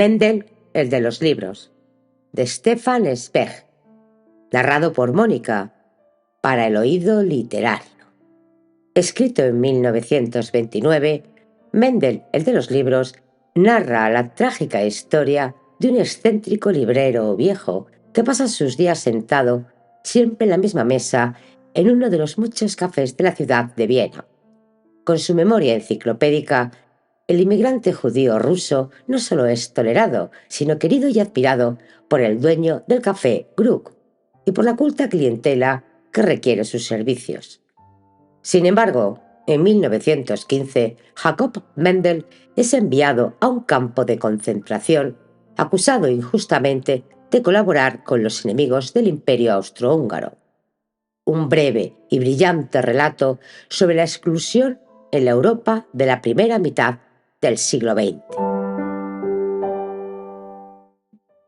Mendel, el de los libros, de Stefan Zweig, narrado por Mónica, para el oído literario. Escrito en 1929, Mendel, el de los libros, narra la trágica historia de un excéntrico librero viejo que pasa sus días sentado siempre en la misma mesa en uno de los muchos cafés de la ciudad de Viena. Con su memoria enciclopédica, el inmigrante judío ruso no solo es tolerado, sino querido y admirado por el dueño del café Gluck y por la culta clientela que requiere sus servicios. Sin embargo, en 1915, Jacob Mendel es enviado a un campo de concentración, acusado injustamente de colaborar con los enemigos del Imperio Austrohúngaro. Un breve y brillante relato sobre la exclusión en la Europa de la primera mitad del siglo XX.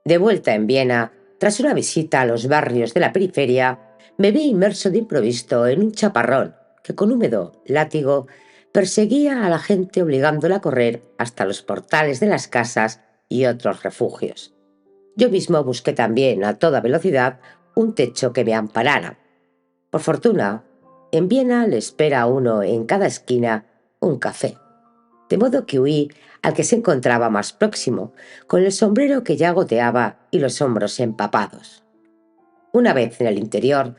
De vuelta en Viena, tras una visita a los barrios de la periferia, me vi inmerso de improviso en un chaparrón que con húmedo látigo perseguía a la gente obligándola a correr hasta los portales de las casas y otros refugios. Yo mismo busqué también a toda velocidad un techo que me amparara. Por fortuna, en Viena le espera a uno en cada esquina un café. De modo que huí al que se encontraba más próximo, con el sombrero que ya goteaba y los hombros empapados. Una vez en el interior,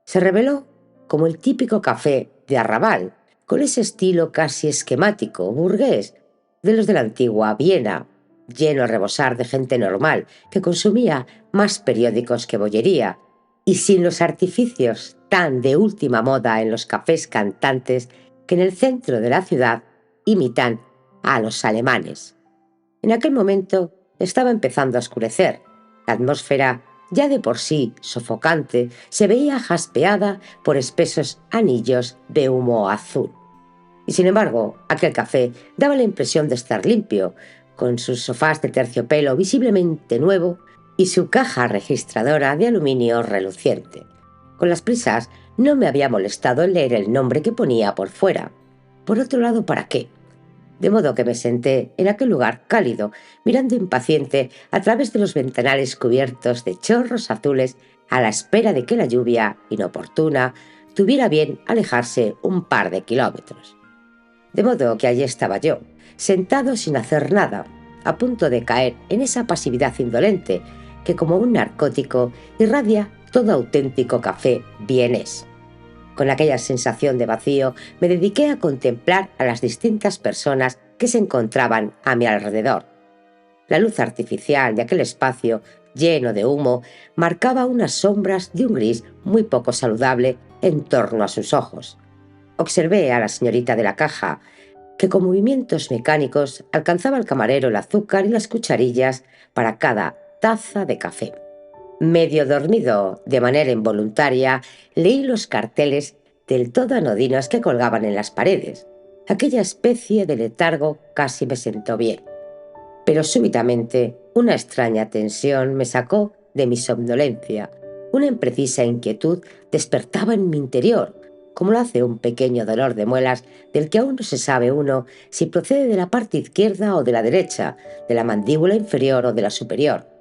se reveló como el típico café de arrabal, con ese estilo casi esquemático, burgués, de los de la antigua Viena, lleno a rebosar de gente normal que consumía más periódicos que bollería, y sin los artificios tan de última moda en los cafés cantantes que en el centro de la ciudad imitan a los alemanes. En aquel momento estaba empezando a oscurecer. La atmósfera, ya de por sí sofocante, se veía jaspeada por espesos anillos de humo azul. Y sin embargo, aquel café daba la impresión de estar limpio, con sus sofás de terciopelo visiblemente nuevo y su caja registradora de aluminio reluciente. Con las prisas no me había molestado en leer el nombre que ponía por fuera. Por otro lado, ¿para qué? De modo que me senté en aquel lugar cálido, mirando impaciente a través de los ventanales cubiertos de chorros azules, a la espera de que la lluvia, inoportuna, tuviera bien alejarse un par de kilómetros. De modo que allí estaba yo, sentado sin hacer nada, a punto de caer en esa pasividad indolente que, como un narcótico, irradia todo auténtico café vienés. Con aquella sensación de vacío, me dediqué a contemplar a las distintas personas que se encontraban a mi alrededor. La luz artificial de aquel espacio, lleno de humo, marcaba unas sombras de un gris muy poco saludable en torno a sus ojos. Observé a la señorita de la caja, que con movimientos mecánicos alcanzaba al camarero el azúcar y las cucharillas para cada taza de café. Medio dormido de manera involuntaria, leí los carteles del todo anodinos que colgaban en las paredes. Aquella especie de letargo casi me sentó bien. Pero súbitamente una extraña tensión me sacó de mi somnolencia. Una imprecisa inquietud despertaba en mi interior, como lo hace un pequeño dolor de muelas del que aún no se sabe uno si procede de la parte izquierda o de la derecha, de la mandíbula inferior o de la superior.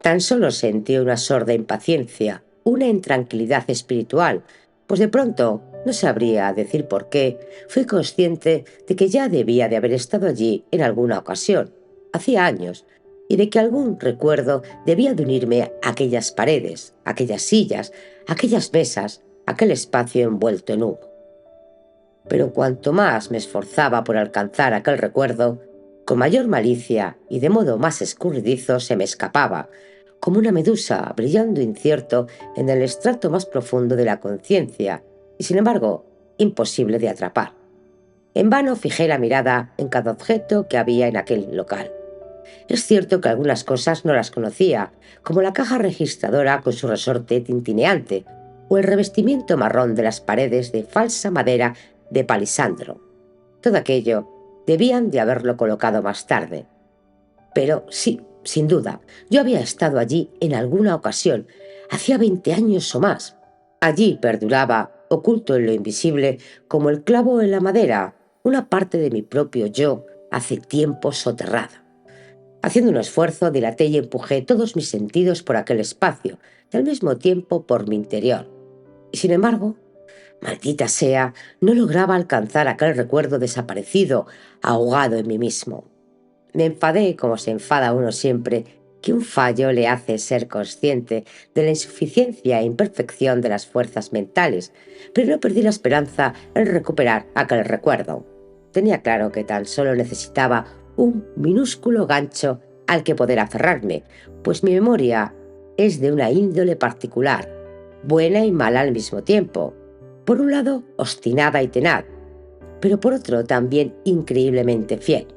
Tan solo sentí una sorda impaciencia, una intranquilidad espiritual, pues de pronto, no sabría decir por qué, fui consciente de que ya debía de haber estado allí en alguna ocasión, hacía años, y de que algún recuerdo debía de unirme a aquellas paredes, aquellas sillas, aquellas mesas, aquel espacio envuelto en humo. Pero cuanto más me esforzaba por alcanzar aquel recuerdo, con mayor malicia y de modo más escurridizo se me escapaba, como una medusa brillando incierto en el estrato más profundo de la conciencia y, sin embargo, imposible de atrapar. En vano fijé la mirada en cada objeto que había en aquel local. Es cierto que algunas cosas no las conocía, como la caja registradora con su resorte tintineante o el revestimiento marrón de las paredes de falsa madera de palisandro. Todo aquello debían de haberlo colocado más tarde. Pero sí, sin duda, yo había estado allí en alguna ocasión, hacía 20 años o más. Allí perduraba, oculto en lo invisible, como el clavo en la madera, una parte de mi propio yo hace tiempo soterrada. Haciendo un esfuerzo, dilaté y empujé todos mis sentidos por aquel espacio, y al mismo tiempo por mi interior. Y sin embargo, maldita sea, no lograba alcanzar aquel recuerdo desaparecido, ahogado en mí mismo. Me enfadé como se enfada uno siempre, que un fallo le hace ser consciente de la insuficiencia e imperfección de las fuerzas mentales, pero no perdí la esperanza en recuperar aquel recuerdo. Tenía claro que tan solo necesitaba un minúsculo gancho al que poder aferrarme, pues mi memoria es de una índole particular, buena y mala al mismo tiempo. Por un lado, obstinada y tenaz, pero por otro también increíblemente fiel.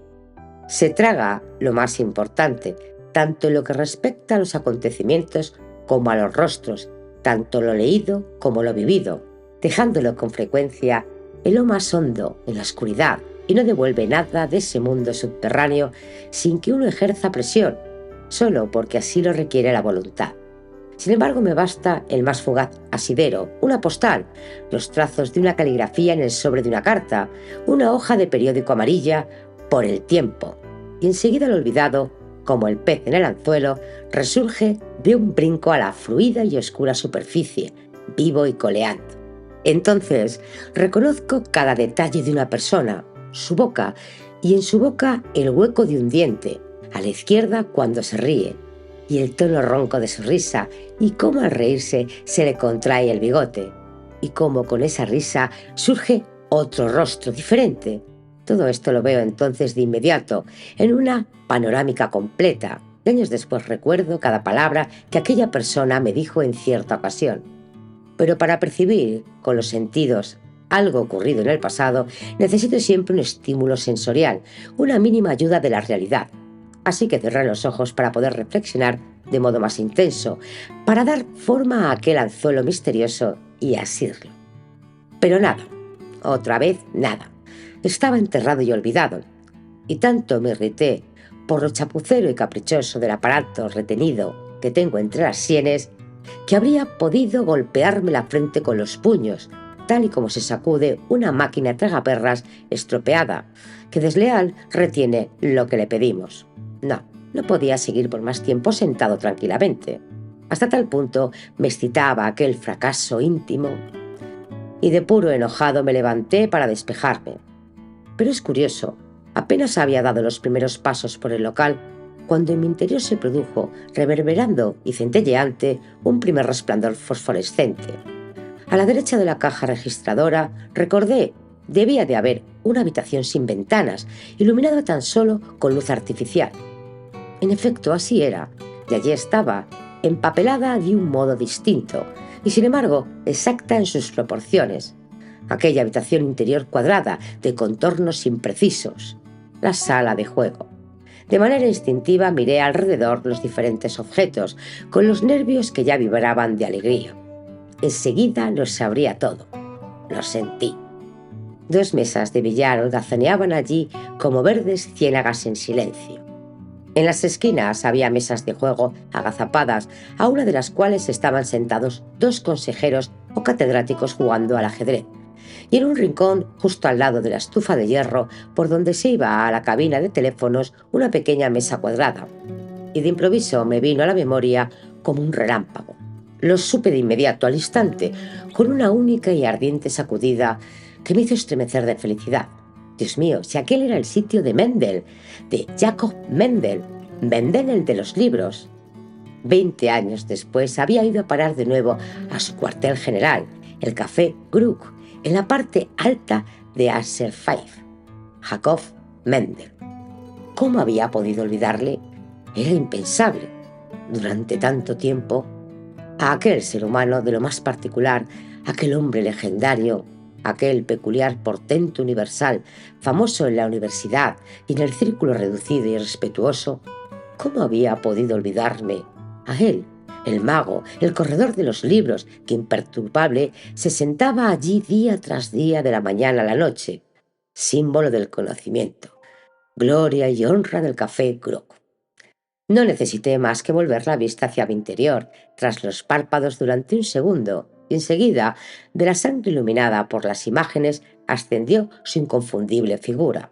Se traga lo más importante, tanto en lo que respecta a los acontecimientos como a los rostros, tanto lo leído como lo vivido, dejándolo con frecuencia en lo más hondo, en la oscuridad, y no devuelve nada de ese mundo subterráneo sin que uno ejerza presión, solo porque así lo requiere la voluntad. Sin embargo, me basta el más fugaz asidero, una postal, los trazos de una caligrafía en el sobre de una carta, una hoja de periódico amarilla por el tiempo, y enseguida lo olvidado, como el pez en el anzuelo, resurge de un brinco a la fluida y oscura superficie, vivo y coleando. Entonces reconozco cada detalle de una persona, su boca, y en su boca el hueco de un diente, a la izquierda cuando se ríe, y el tono ronco de su risa, y cómo al reírse se le contrae el bigote, y cómo con esa risa surge otro rostro diferente. Todo esto lo veo entonces de inmediato, en una panorámica completa. Y años después recuerdo cada palabra que aquella persona me dijo en cierta ocasión. Pero para percibir con los sentidos algo ocurrido en el pasado, necesito siempre un estímulo sensorial, una mínima ayuda de la realidad. Así que cerré los ojos para poder reflexionar de modo más intenso, para dar forma a aquel anzuelo misterioso y asirlo. Pero nada, otra vez nada. Estaba enterrado y olvidado, y tanto me irrité por lo chapucero y caprichoso del aparato retenido que tengo entre las sienes, que habría podido golpearme la frente con los puños, tal y como se sacude una máquina tragaperras estropeada, que desleal retiene lo que le pedimos. No podía seguir por más tiempo sentado tranquilamente. Hasta tal punto me excitaba aquel fracaso íntimo, y de puro enojado me levanté para despejarme. Pero es curioso, apenas había dado los primeros pasos por el local cuando en mi interior se produjo, reverberando y centelleante, un primer resplandor fosforescente. A la derecha de la caja registradora recordé, debía de haber una habitación sin ventanas, iluminada tan solo con luz artificial. En efecto, así era, y allí estaba, empapelada de un modo distinto, y sin embargo exacta en sus proporciones. Aquella habitación interior cuadrada, de contornos imprecisos, la sala de juego. De manera instintiva miré alrededor los diferentes objetos, con los nervios que ya vibraban de alegría. Enseguida lo sabría todo. Lo sentí. 2 mesas de billar holgazaneaban allí como verdes ciénagas en silencio. En las esquinas había mesas de juego agazapadas, a una de las cuales estaban sentados 2 consejeros o catedráticos jugando al ajedrez, y en un rincón, justo al lado de la estufa de hierro, por donde se iba a la cabina de teléfonos, una pequeña mesa cuadrada. Y de improviso me vino a la memoria como un relámpago. Lo supe de inmediato, al instante, con una única y ardiente sacudida que me hizo estremecer de felicidad. Dios mío, si aquel era el sitio de Mendel, de Jacob Mendel, Mendel el de los libros. 20 años después había ido a parar de nuevo a su cuartel general, el Café Gluck, en la parte alta de Asser Five. Jacob Mendel. ¿Cómo había podido olvidarle? Era impensable. Durante tanto tiempo, a aquel ser humano de lo más particular, aquel hombre legendario, aquel peculiar portento universal, famoso en la universidad y en el círculo reducido y respetuoso, ¿cómo había podido olvidarme a él, el mago, el corredor de los libros, que imperturbable se sentaba allí día tras día de la mañana a la noche, símbolo del conocimiento, gloria y honra del café Grog? No necesité más que volver la vista hacia mi interior, tras los párpados durante un segundo, y enseguida, de la sangre iluminada por las imágenes, ascendió su inconfundible figura.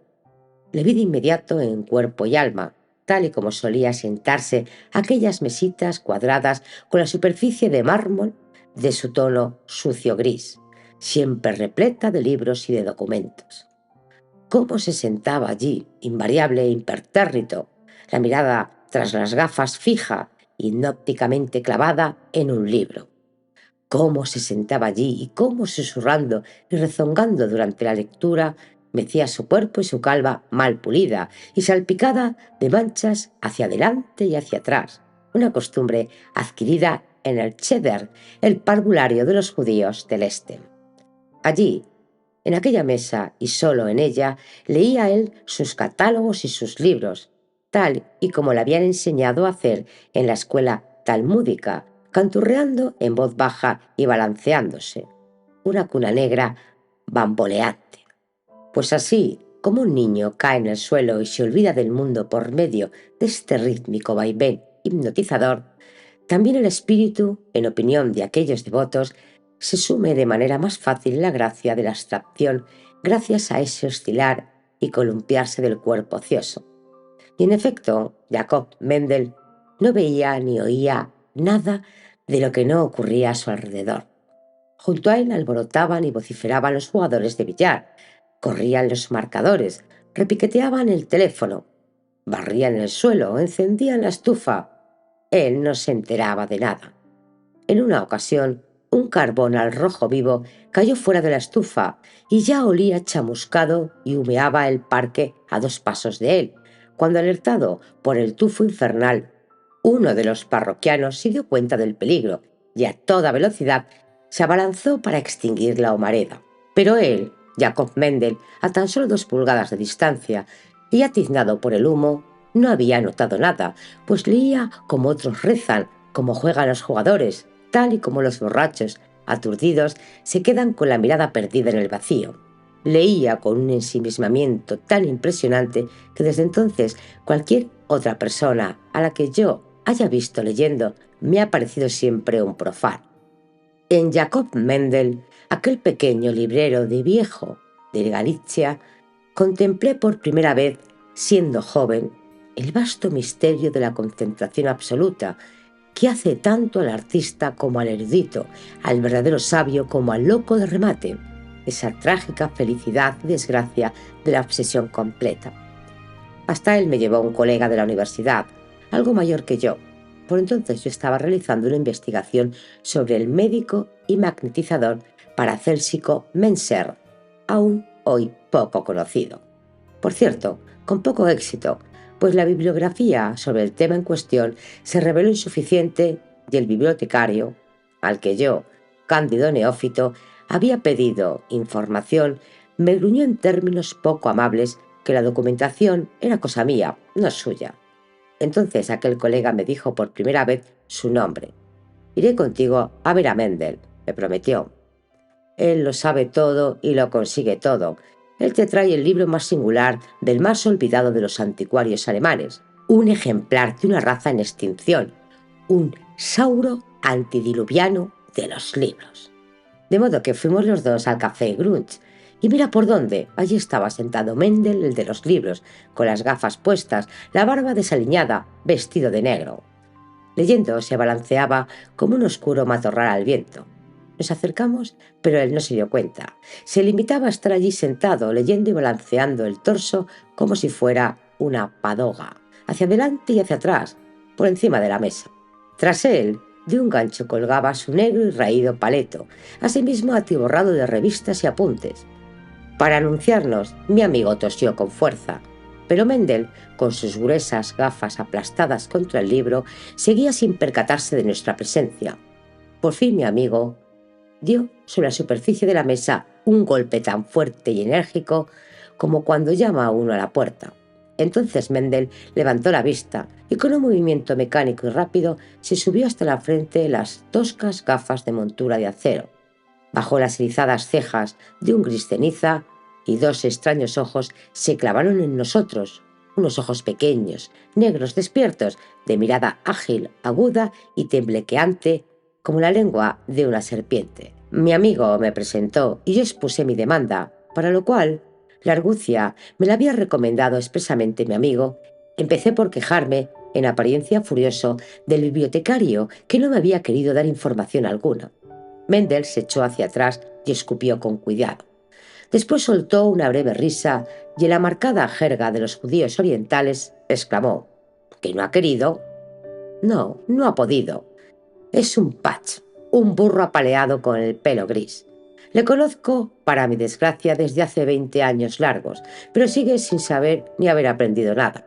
Le vi de inmediato en cuerpo y alma, tal y como solía sentarse a aquellas mesitas cuadradas con la superficie de mármol de su tono sucio gris, siempre repleta de libros y de documentos. Cómo se sentaba allí, invariable e impertérrito, la mirada tras las gafas fija, hipnópticamente clavada en un libro. Cómo se sentaba allí y cómo, susurrando y rezongando durante la lectura, mecía su cuerpo y su calva mal pulida y salpicada de manchas hacia adelante y hacia atrás, una costumbre adquirida en el cheder, el parvulario de los judíos del este. Allí, en aquella mesa y solo en ella, leía él sus catálogos y sus libros, tal y como le habían enseñado a hacer en la escuela talmúdica, canturreando en voz baja y balanceándose, una cuna negra bamboleante. Pues así como un niño cae en el suelo y se olvida del mundo por medio de este rítmico vaivén hipnotizador, también el espíritu, en opinión de aquellos devotos, se sume de manera más fácil en la gracia de la abstracción gracias a ese oscilar y columpiarse del cuerpo ocioso. Y en efecto, Jacob Mendel no veía ni oía nada de lo que no ocurría a su alrededor. Junto a él alborotaban y vociferaban los jugadores de billar, corrían los marcadores, repiqueteaban el teléfono, barrían el suelo, encendían la estufa. Él no se enteraba de nada. En una ocasión, un carbón al rojo vivo cayó fuera de la estufa y ya olía chamuscado y humeaba el parque a 2 pasos de él, cuando, alertado por el tufo infernal, uno de los parroquianos se dio cuenta del peligro y a toda velocidad se abalanzó para extinguir la humareda. Pero él, Jacob Mendel, a tan solo 2 pulgadas de distancia y atiznado por el humo, no había notado nada, pues leía como otros rezan, como juegan los jugadores, tal y como los borrachos, aturdidos, se quedan con la mirada perdida en el vacío. Leía con un ensimismamiento tan impresionante que desde entonces cualquier otra persona a la que yo haya visto leyendo me ha parecido siempre un profano. En Jacob Mendel, aquel pequeño librero de viejo de Galicia, contemplé por primera vez, siendo joven, el vasto misterio de la concentración absoluta, que hace tanto al artista como al erudito, al verdadero sabio como al loco de remate, esa trágica felicidad y desgracia de la obsesión completa. Hasta él me llevó un colega de la universidad, algo mayor que yo. Por entonces yo estaba realizando una investigación sobre el médico y magnetizador paracélsico Menser, aún hoy poco conocido. Por cierto, con poco éxito, pues la bibliografía sobre el tema en cuestión se reveló insuficiente y el bibliotecario, al que yo, cándido neófito, había pedido información, me gruñó en términos poco amables que la documentación era cosa mía, no suya. Entonces aquel colega me dijo por primera vez su nombre. «Iré contigo a ver a Mendel», me prometió. «Él lo sabe todo y lo consigue todo. Él te trae el libro más singular del más olvidado de los anticuarios alemanes, un ejemplar de una raza en extinción, un sauro antidiluviano de los libros». De modo que fuimos los dos al café Grunch, y mira por dónde, allí estaba sentado Mendel, el de los libros, con las gafas puestas, la barba desaliñada, vestido de negro. Leyendo se balanceaba como un oscuro matorral al viento. Nos acercamos, pero él no se dio cuenta. Se limitaba a estar allí sentado, leyendo y balanceando el torso como si fuera una padoga, hacia adelante y hacia atrás, por encima de la mesa. Tras él, de un gancho colgaba su negro y raído paleto, asimismo atiborrado de revistas y apuntes. Para anunciarnos, mi amigo tosió con fuerza, pero Mendel, con sus gruesas gafas aplastadas contra el libro, seguía sin percatarse de nuestra presencia. Por fin mi amigo dio sobre la superficie de la mesa un golpe tan fuerte y enérgico como cuando llama a uno a la puerta. Entonces Mendel levantó la vista y con un movimiento mecánico y rápido se subió hasta la frente las toscas gafas de montura de acero. Bajó las erizadas cejas de un gris ceniza y dos extraños ojos se clavaron en nosotros, unos ojos pequeños, negros, despiertos, de mirada ágil, aguda y temblequeante como la lengua de una serpiente. Mi amigo me presentó y yo expuse mi demanda, para lo cual la argucia me la había recomendado expresamente mi amigo. Empecé por quejarme, en apariencia furioso, del bibliotecario que no me había querido dar información alguna. Mendel se echó hacia atrás y escupió con cuidado. Después soltó una breve risa y en la marcada jerga de los judíos orientales exclamó: ¿que no ha querido? No, no ha podido. Es un patch, un burro apaleado con el pelo gris. Le conozco, para mi desgracia, desde hace 20 años largos, pero sigue sin saber ni haber aprendido nada.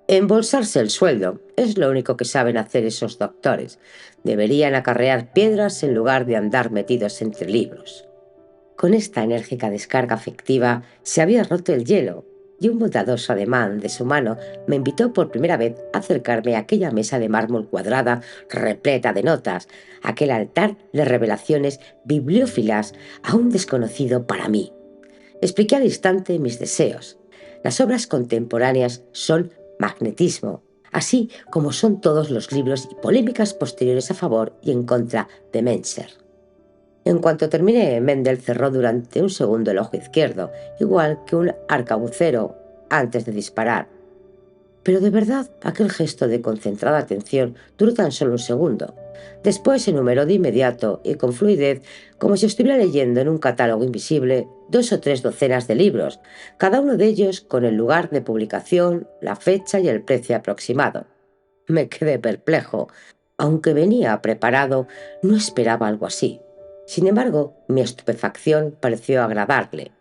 Embolsarse el sueldo es lo único que saben hacer esos doctores. Deberían acarrear piedras en lugar de andar metidos entre libros. Con esta enérgica descarga afectiva se había roto el hielo y un bondadoso ademán de su mano me invitó por primera vez a acercarme a aquella mesa de mármol cuadrada repleta de notas, aquel altar de revelaciones bibliófilas aún desconocido para mí. Expliqué al instante mis deseos. Las obras contemporáneas son magnetismo, así como son todos los libros y polémicas posteriores a favor y en contra de Menser. En cuanto terminé, Mendel cerró durante un segundo el ojo izquierdo, igual que un arcabucero antes de disparar. Pero de verdad, aquel gesto de concentrada atención duró tan solo un segundo. Después enumeró de inmediato y con fluidez, como si estuviera leyendo en un catálogo invisible, 2 o 3 docenas de libros, cada uno de ellos con el lugar de publicación, la fecha y el precio aproximado. Me quedé perplejo. Aunque venía preparado, no esperaba algo así. Sin embargo, mi estupefacción pareció agradarle,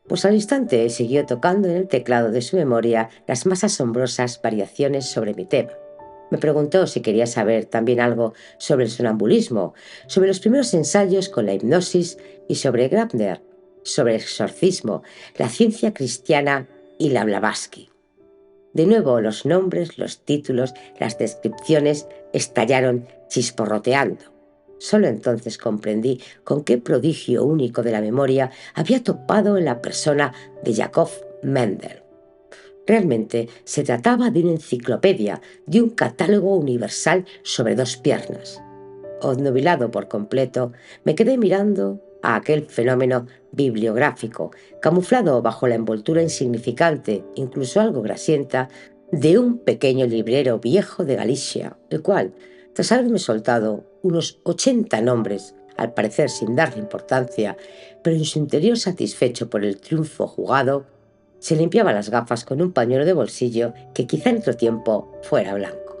pues al instante siguió tocando en el teclado de su memoria las más asombrosas variaciones sobre mi tema. Me preguntó si quería saber también algo sobre el sonambulismo, sobre los primeros ensayos con la hipnosis y sobre Grabner, sobre el exorcismo, la ciencia cristiana y la Blavatsky. De nuevo los nombres, los títulos, las descripciones estallaron chisporroteando. Solo entonces comprendí con qué prodigio único de la memoria había topado en la persona de Jakob Mendel. Realmente se trataba de una enciclopedia, de un catálogo universal sobre 2 piernas. Obnubilado por completo, me quedé mirando a aquel fenómeno bibliográfico, camuflado bajo la envoltura insignificante, incluso algo grasienta, de un pequeño librero viejo de Galicia, el cual, tras haberme soltado unos 80 nombres, al parecer sin darle importancia, pero en su interior satisfecho por el triunfo jugado, se limpiaba las gafas con un pañuelo de bolsillo que quizá en otro tiempo fuera blanco.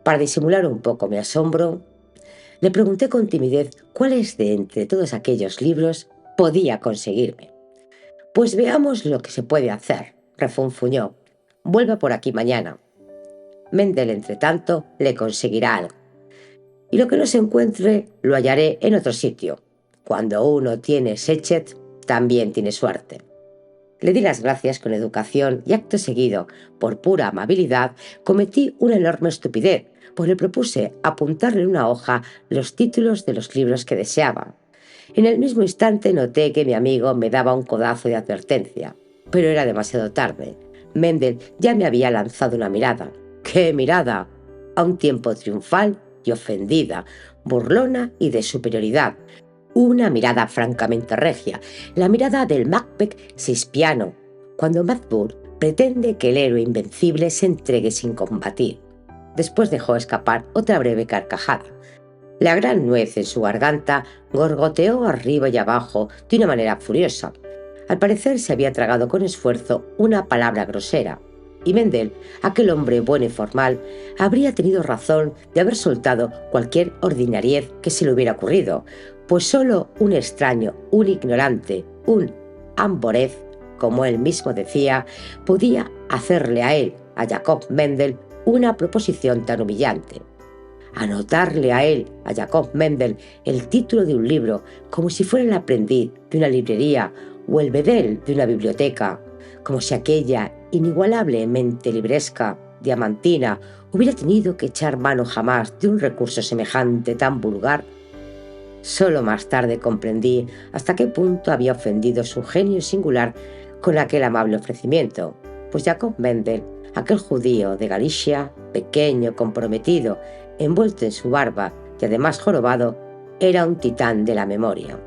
Para disimular un poco mi asombro, le pregunté con timidez cuáles de entre todos aquellos libros podía conseguirme. Pues veamos lo que se puede hacer, refunfuñó. Vuelva por aquí mañana. Mendel, entre tanto, le conseguirá algo. Y lo que no se encuentre, lo hallaré en otro sitio. Cuando uno tiene sechet, también tiene suerte. Le di las gracias con educación y acto seguido, por pura amabilidad, cometí una enorme estupidez, pues le propuse apuntarle en una hoja los títulos de los libros que deseaba. En el mismo instante noté que mi amigo me daba un codazo de advertencia, pero era demasiado tarde. Mendel ya me había lanzado una mirada. ¡Qué mirada! A un tiempo triunfal y ofendida, burlona y de superioridad. Una mirada francamente regia, la mirada del Macbeth shakespeariano, cuando Macbeth pretende que el héroe invencible se entregue sin combatir. Después dejó escapar otra breve carcajada. La gran nuez en su garganta gorgoteó arriba y abajo de una manera furiosa. Al parecer se había tragado con esfuerzo una palabra grosera, y Mendel, aquel hombre bueno y formal, habría tenido razón de haber soltado cualquier ordinariez que se le hubiera ocurrido, pues solo un extraño, un ignorante, un amborez, como él mismo decía, podía hacerle a él, a Jakob Mendel, una proposición tan humillante. anotarle a él, a Jacob Mendel, el título de un libro como si fuera el aprendiz de una librería o el bedel de una biblioteca, como si aquella inigualablemente libresca, diamantina, hubiera tenido que echar mano jamás de un recurso semejante tan vulgar. Solo más tarde comprendí hasta qué punto había ofendido su genio singular con aquel amable ofrecimiento, pues Jacob Mendel, aquel judío de Galicia, pequeño, comprometido, envuelto en su barba y además jorobado, era un titán de la memoria.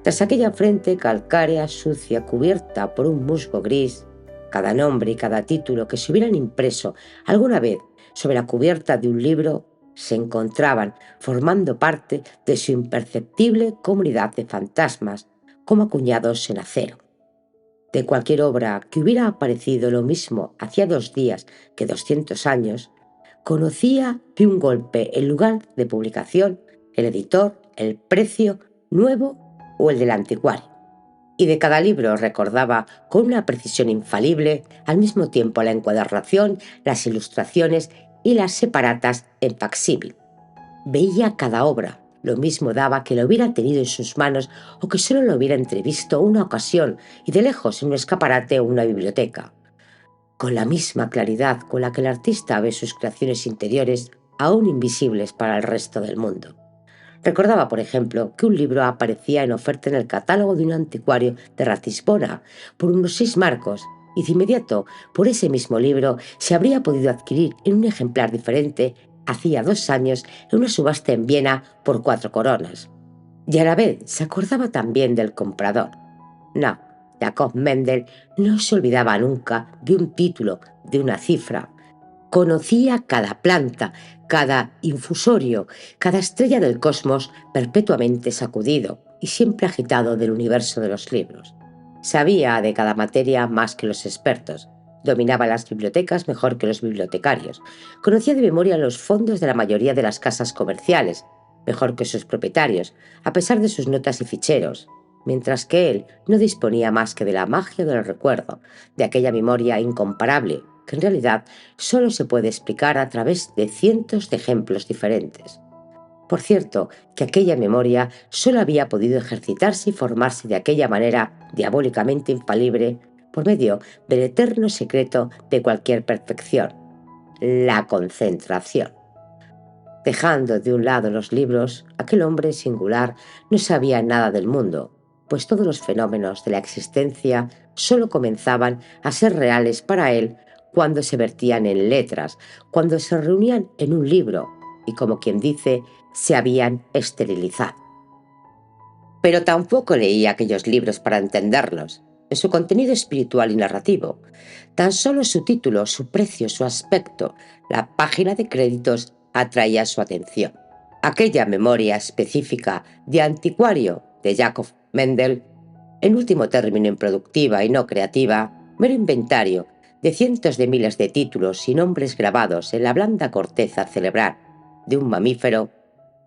Tras aquella frente calcárea, sucia, cubierta por un musgo gris, cada nombre y cada título que se hubieran impreso alguna vez sobre la cubierta de un libro se encontraban formando parte de su imperceptible comunidad de fantasmas, como acuñados en acero. De cualquier obra que hubiera aparecido lo mismo hacía 2 días que 200 años, conocía de un golpe el lugar de publicación, el editor, el precio, nuevo o el del anticuario. Y de cada libro recordaba con una precisión infalible al mismo tiempo la encuadernación, las ilustraciones y las separatas en facsímil. Veía cada obra, lo mismo daba que lo hubiera tenido en sus manos o que solo lo hubiera entrevisto una ocasión y de lejos en un escaparate o una biblioteca. Con la misma claridad con la que el artista ve sus creaciones interiores aún invisibles para el resto del mundo. Recordaba, por ejemplo, que un libro aparecía en oferta en el catálogo de un anticuario de Ratisbona por unos 6 marcos y de inmediato por ese mismo libro se habría podido adquirir en un ejemplar diferente hacía 2 años en una subasta en Viena por 4 coronas. Y a la vez se acordaba también del comprador. No, Jacob Mendel no se olvidaba nunca de un título, de una cifra. Conocía cada planta, cada infusorio, cada estrella del cosmos perpetuamente sacudido y siempre agitado del universo de los libros. Sabía de cada materia más que los expertos. Dominaba las bibliotecas mejor que los bibliotecarios. Conocía de memoria los fondos de la mayoría de las casas comerciales, mejor que sus propietarios, a pesar de sus notas y ficheros, mientras que él no disponía más que de la magia del recuerdo, de aquella memoria incomparable, que en realidad solo se puede explicar a través de cientos de ejemplos diferentes. Por cierto, que aquella memoria solo había podido ejercitarse y formarse de aquella manera diabólicamente infalible por medio del eterno secreto de cualquier perfección, la concentración. Dejando de un lado los libros, aquel hombre singular no sabía nada del mundo, pues todos los fenómenos de la existencia solo comenzaban a ser reales para él cuando se vertían en letras, cuando se reunían en un libro y, como quien dice, se habían esterilizado. Pero tampoco leía aquellos libros para entenderlos, en su contenido espiritual y narrativo. Tan solo su título, su precio, su aspecto, la página de créditos atraía su atención. Aquella memoria específica de anticuario de Jacob Mendel, en último término improductiva y no creativa, mero inventario de cientos de miles de títulos y nombres grabados en la blanda corteza cerebral de un mamífero,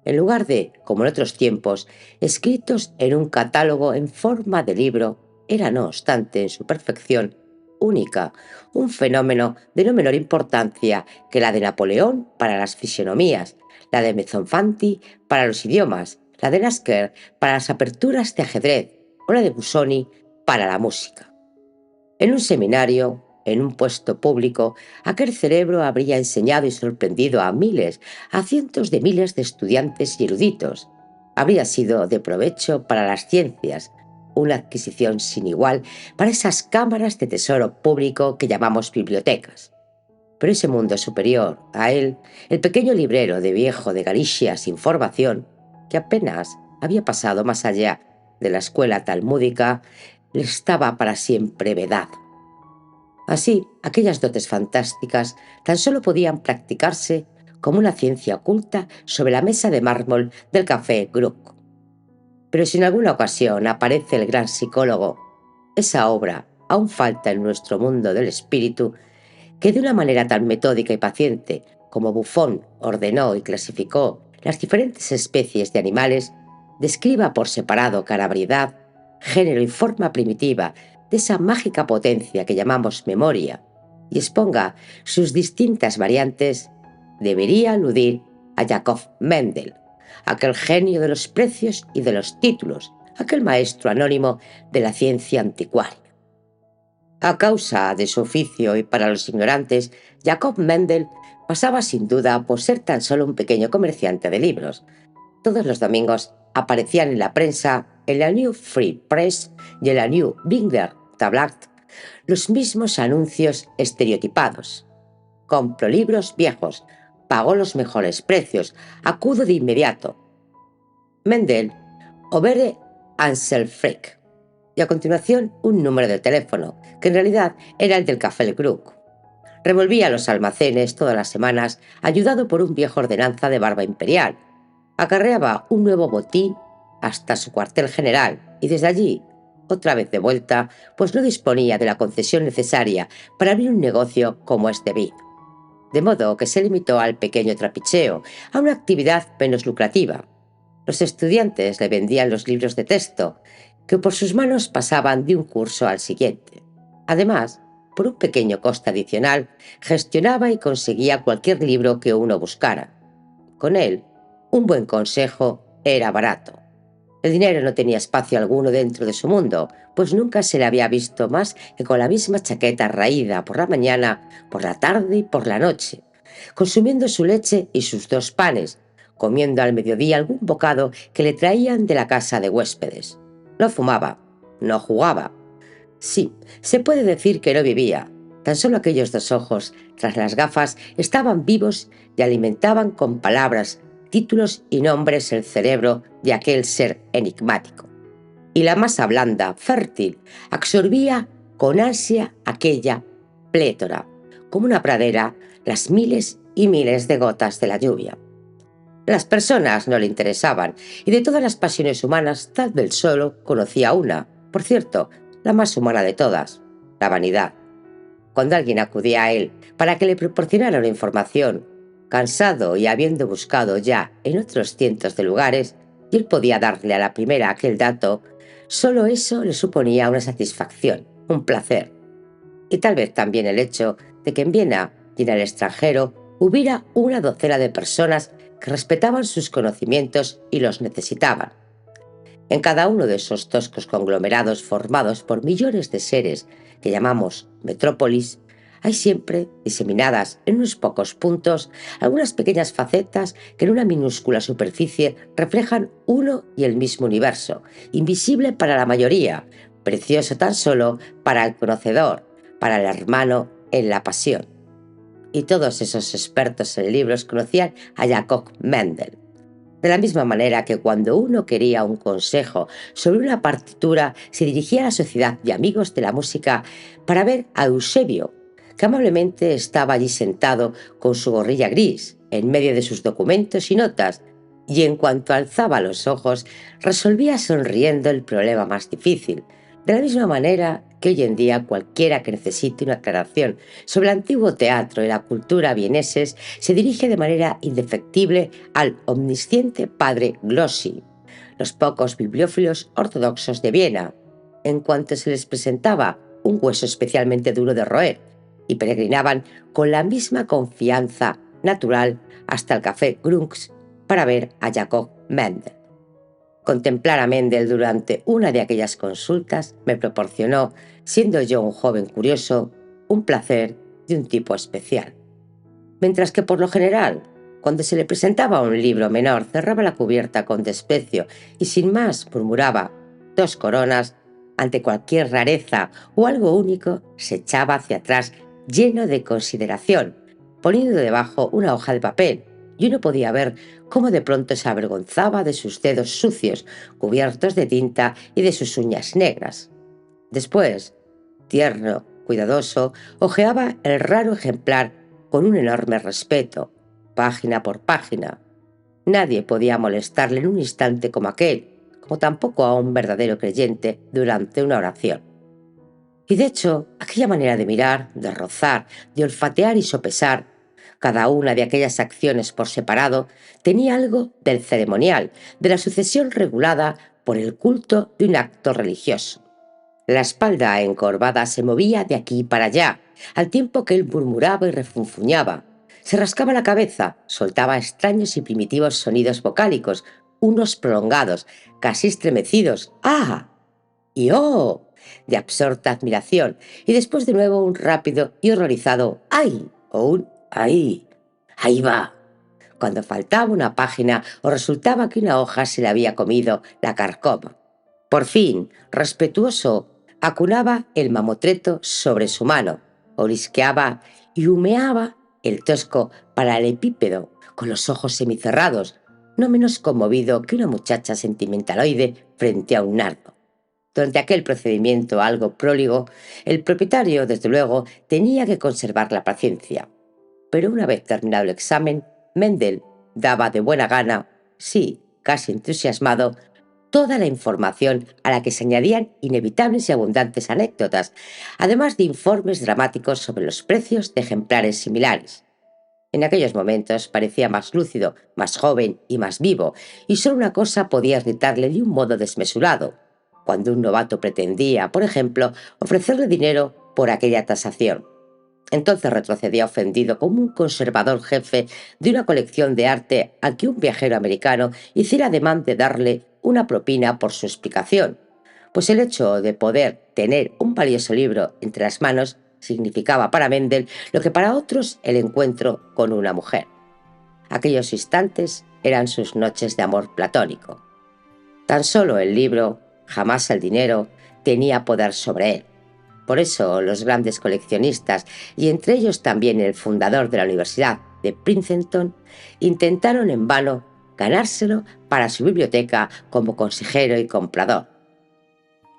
en lugar de, como en otros tiempos, escritos en un catálogo en forma de libro, era no obstante en su perfección única, un fenómeno de no menor importancia que la de Napoleón para las fisionomías, la de Mezzofanti para los idiomas, la de Lasker para las aperturas de ajedrez o la de Busoni para la música. En un seminario, en un puesto público, aquel cerebro habría enseñado y sorprendido a miles, a cientos de miles de estudiantes y eruditos. Habría sido de provecho para las ciencias, una adquisición sin igual para esas cámaras de tesoro público que llamamos bibliotecas. Pero ese mundo superior a él, el pequeño librero de viejo de Galicia sin formación, que apenas había pasado más allá de la escuela talmúdica, le estaba para siempre vedado. Así, aquellas dotes fantásticas tan solo podían practicarse como una ciencia oculta sobre la mesa de mármol del café Gluck. Pero si en alguna ocasión aparece el gran psicólogo, esa obra aún falta en nuestro mundo del espíritu, que de una manera tan metódica y paciente como Buffon ordenó y clasificó las diferentes especies de animales, describa por separado cada variedad, género y forma primitiva de esa mágica potencia que llamamos memoria y exponga sus distintas variantes, debería aludir a Jacob Mendel, aquel genio de los precios y de los títulos, aquel maestro anónimo de la ciencia anticuaria. A causa de su oficio y para los ignorantes, Jacob Mendel pasaba sin duda por ser tan solo un pequeño comerciante de libros. Todos los domingos aparecían en la prensa, en la New Free Press y en la New Binger Tablad, los mismos anuncios estereotipados. Compro libros viejos, pago los mejores precios, acudo de inmediato. Mendel, Obere Anselfrick. Y a continuación un número de teléfono, que en realidad era el del Café Le Croc. Revolvía los almacenes todas las semanas, ayudado por un viejo ordenanza de barba imperial. Acarreaba un nuevo botín hasta su cuartel general y desde allí, otra vez de vuelta, pues no disponía de la concesión necesaria para abrir un negocio como es debido. De modo que se limitó al pequeño trapicheo, a una actividad menos lucrativa. Los estudiantes le vendían los libros de texto, que por sus manos pasaban de un curso al siguiente. Además, por un pequeño coste adicional, gestionaba y conseguía cualquier libro que uno buscara. Con él, un buen consejo era barato. El dinero no tenía espacio alguno dentro de su mundo, pues nunca se le había visto más que con la misma chaqueta raída por la mañana, por la tarde y por la noche, consumiendo su leche y sus 2 panes, comiendo al mediodía algún bocado que le traían de la casa de huéspedes. No fumaba, no jugaba. Sí, se puede decir que no vivía. Tan solo aquellos 2 ojos, tras las gafas, estaban vivos y alimentaban con palabras, títulos y nombres el cerebro de aquel ser enigmático. Y la masa blanda, fértil, absorbía con ansia aquella plétora, como una pradera, las miles y miles de gotas de la lluvia. Las personas no le interesaban, y de todas las pasiones humanas, tal vez solo conocía una, por cierto, la más humana de todas, la vanidad. Cuando alguien acudía a él para que le proporcionara una información, cansado y habiendo buscado ya en otros cientos de lugares, y él podía darle a la primera aquel dato, solo eso le suponía una satisfacción, un placer. Y tal vez también el hecho de que en Viena y en el extranjero hubiera una docena de personas que respetaban sus conocimientos y los necesitaban. En cada uno de esos toscos conglomerados formados por millones de seres que llamamos metrópolis, hay siempre, diseminadas en unos pocos puntos, algunas pequeñas facetas que en una minúscula superficie reflejan uno y el mismo universo, invisible para la mayoría, precioso tan solo para el conocedor, para el hermano en la pasión. Y todos esos expertos en libros conocían a Jacob Mendel. De la misma manera que cuando uno quería un consejo sobre una partitura, se dirigía a la Sociedad de Amigos de la Música para ver a Eusebio, que amablemente estaba allí sentado con su gorrilla gris, en medio de sus documentos y notas, y en cuanto alzaba los ojos, resolvía sonriendo el problema más difícil, de la misma manera que hoy en día cualquiera que necesite una aclaración sobre el antiguo teatro y la cultura vieneses se dirige de manera indefectible al omnisciente padre Glossi, los pocos bibliófilos ortodoxos de Viena, en cuanto se les presentaba un hueso especialmente duro de roer, y peregrinaban con la misma confianza natural hasta el café Grunks para ver a Jacob Mendel. Contemplar a Mendel durante una de aquellas consultas me proporcionó, siendo yo un joven curioso, un placer de un tipo especial. Mientras que por lo general, cuando se le presentaba un libro menor, cerraba la cubierta con desprecio y sin más murmuraba 2 coronas, ante cualquier rareza o algo único se echaba hacia atrás lleno de consideración, poniendo debajo una hoja de papel, y uno podía ver cómo de pronto se avergonzaba de sus dedos sucios, cubiertos de tinta, y de sus uñas negras. Después, tierno, cuidadoso, hojeaba el raro ejemplar con un enorme respeto, página por página. Nadie podía molestarle en un instante como aquel, como tampoco a un verdadero creyente durante una oración. Y de hecho, aquella manera de mirar, de rozar, de olfatear y sopesar, cada una de aquellas acciones por separado, tenía algo del ceremonial, de la sucesión regulada por el culto de un acto religioso. La espalda encorvada se movía de aquí para allá, al tiempo que él murmuraba y refunfuñaba, Se rascaba la cabeza, soltaba extraños y primitivos sonidos vocálicos, unos prolongados, casi estremecidos. ¡Ah! Y ¡oh! De absorta admiración, y después de nuevo un rápido y horrorizado ¡ay! O un ¡ay! ¡Ahí va! Cuando faltaba una página o resultaba que una hoja se le había comido la carcoma. Por fin, respetuoso, acunaba el mamotreto sobre su mano, orisqueaba y humeaba el tosco paralelepípedo con los ojos semicerrados, no menos conmovido que una muchacha sentimentaloide frente a un nardo. Durante aquel procedimiento algo próligo, el propietario, desde luego, tenía que conservar la paciencia. Pero una vez terminado el examen, Mendel daba de buena gana, sí, casi entusiasmado, toda la información a la que se añadían inevitables y abundantes anécdotas, además de informes dramáticos sobre los precios de ejemplares similares. En aquellos momentos parecía más lúcido, más joven y más vivo, y solo una cosa podía irritarle de un modo desmesurado, cuando un novato pretendía, por ejemplo, ofrecerle dinero por aquella tasación. Entonces retrocedía ofendido como un conservador jefe de una colección de arte a que un viajero americano hiciera ademán de darle una propina por su explicación, pues el hecho de poder tener un valioso libro entre las manos significaba para Mendel lo que para otros el encuentro con una mujer. Aquellos instantes eran sus noches de amor platónico. Tan solo el libro, jamás el dinero, tenía poder sobre él. Por eso los grandes coleccionistas, y entre ellos también el fundador de la Universidad de Princeton, intentaron en vano ganárselo para su biblioteca como consejero y comprador.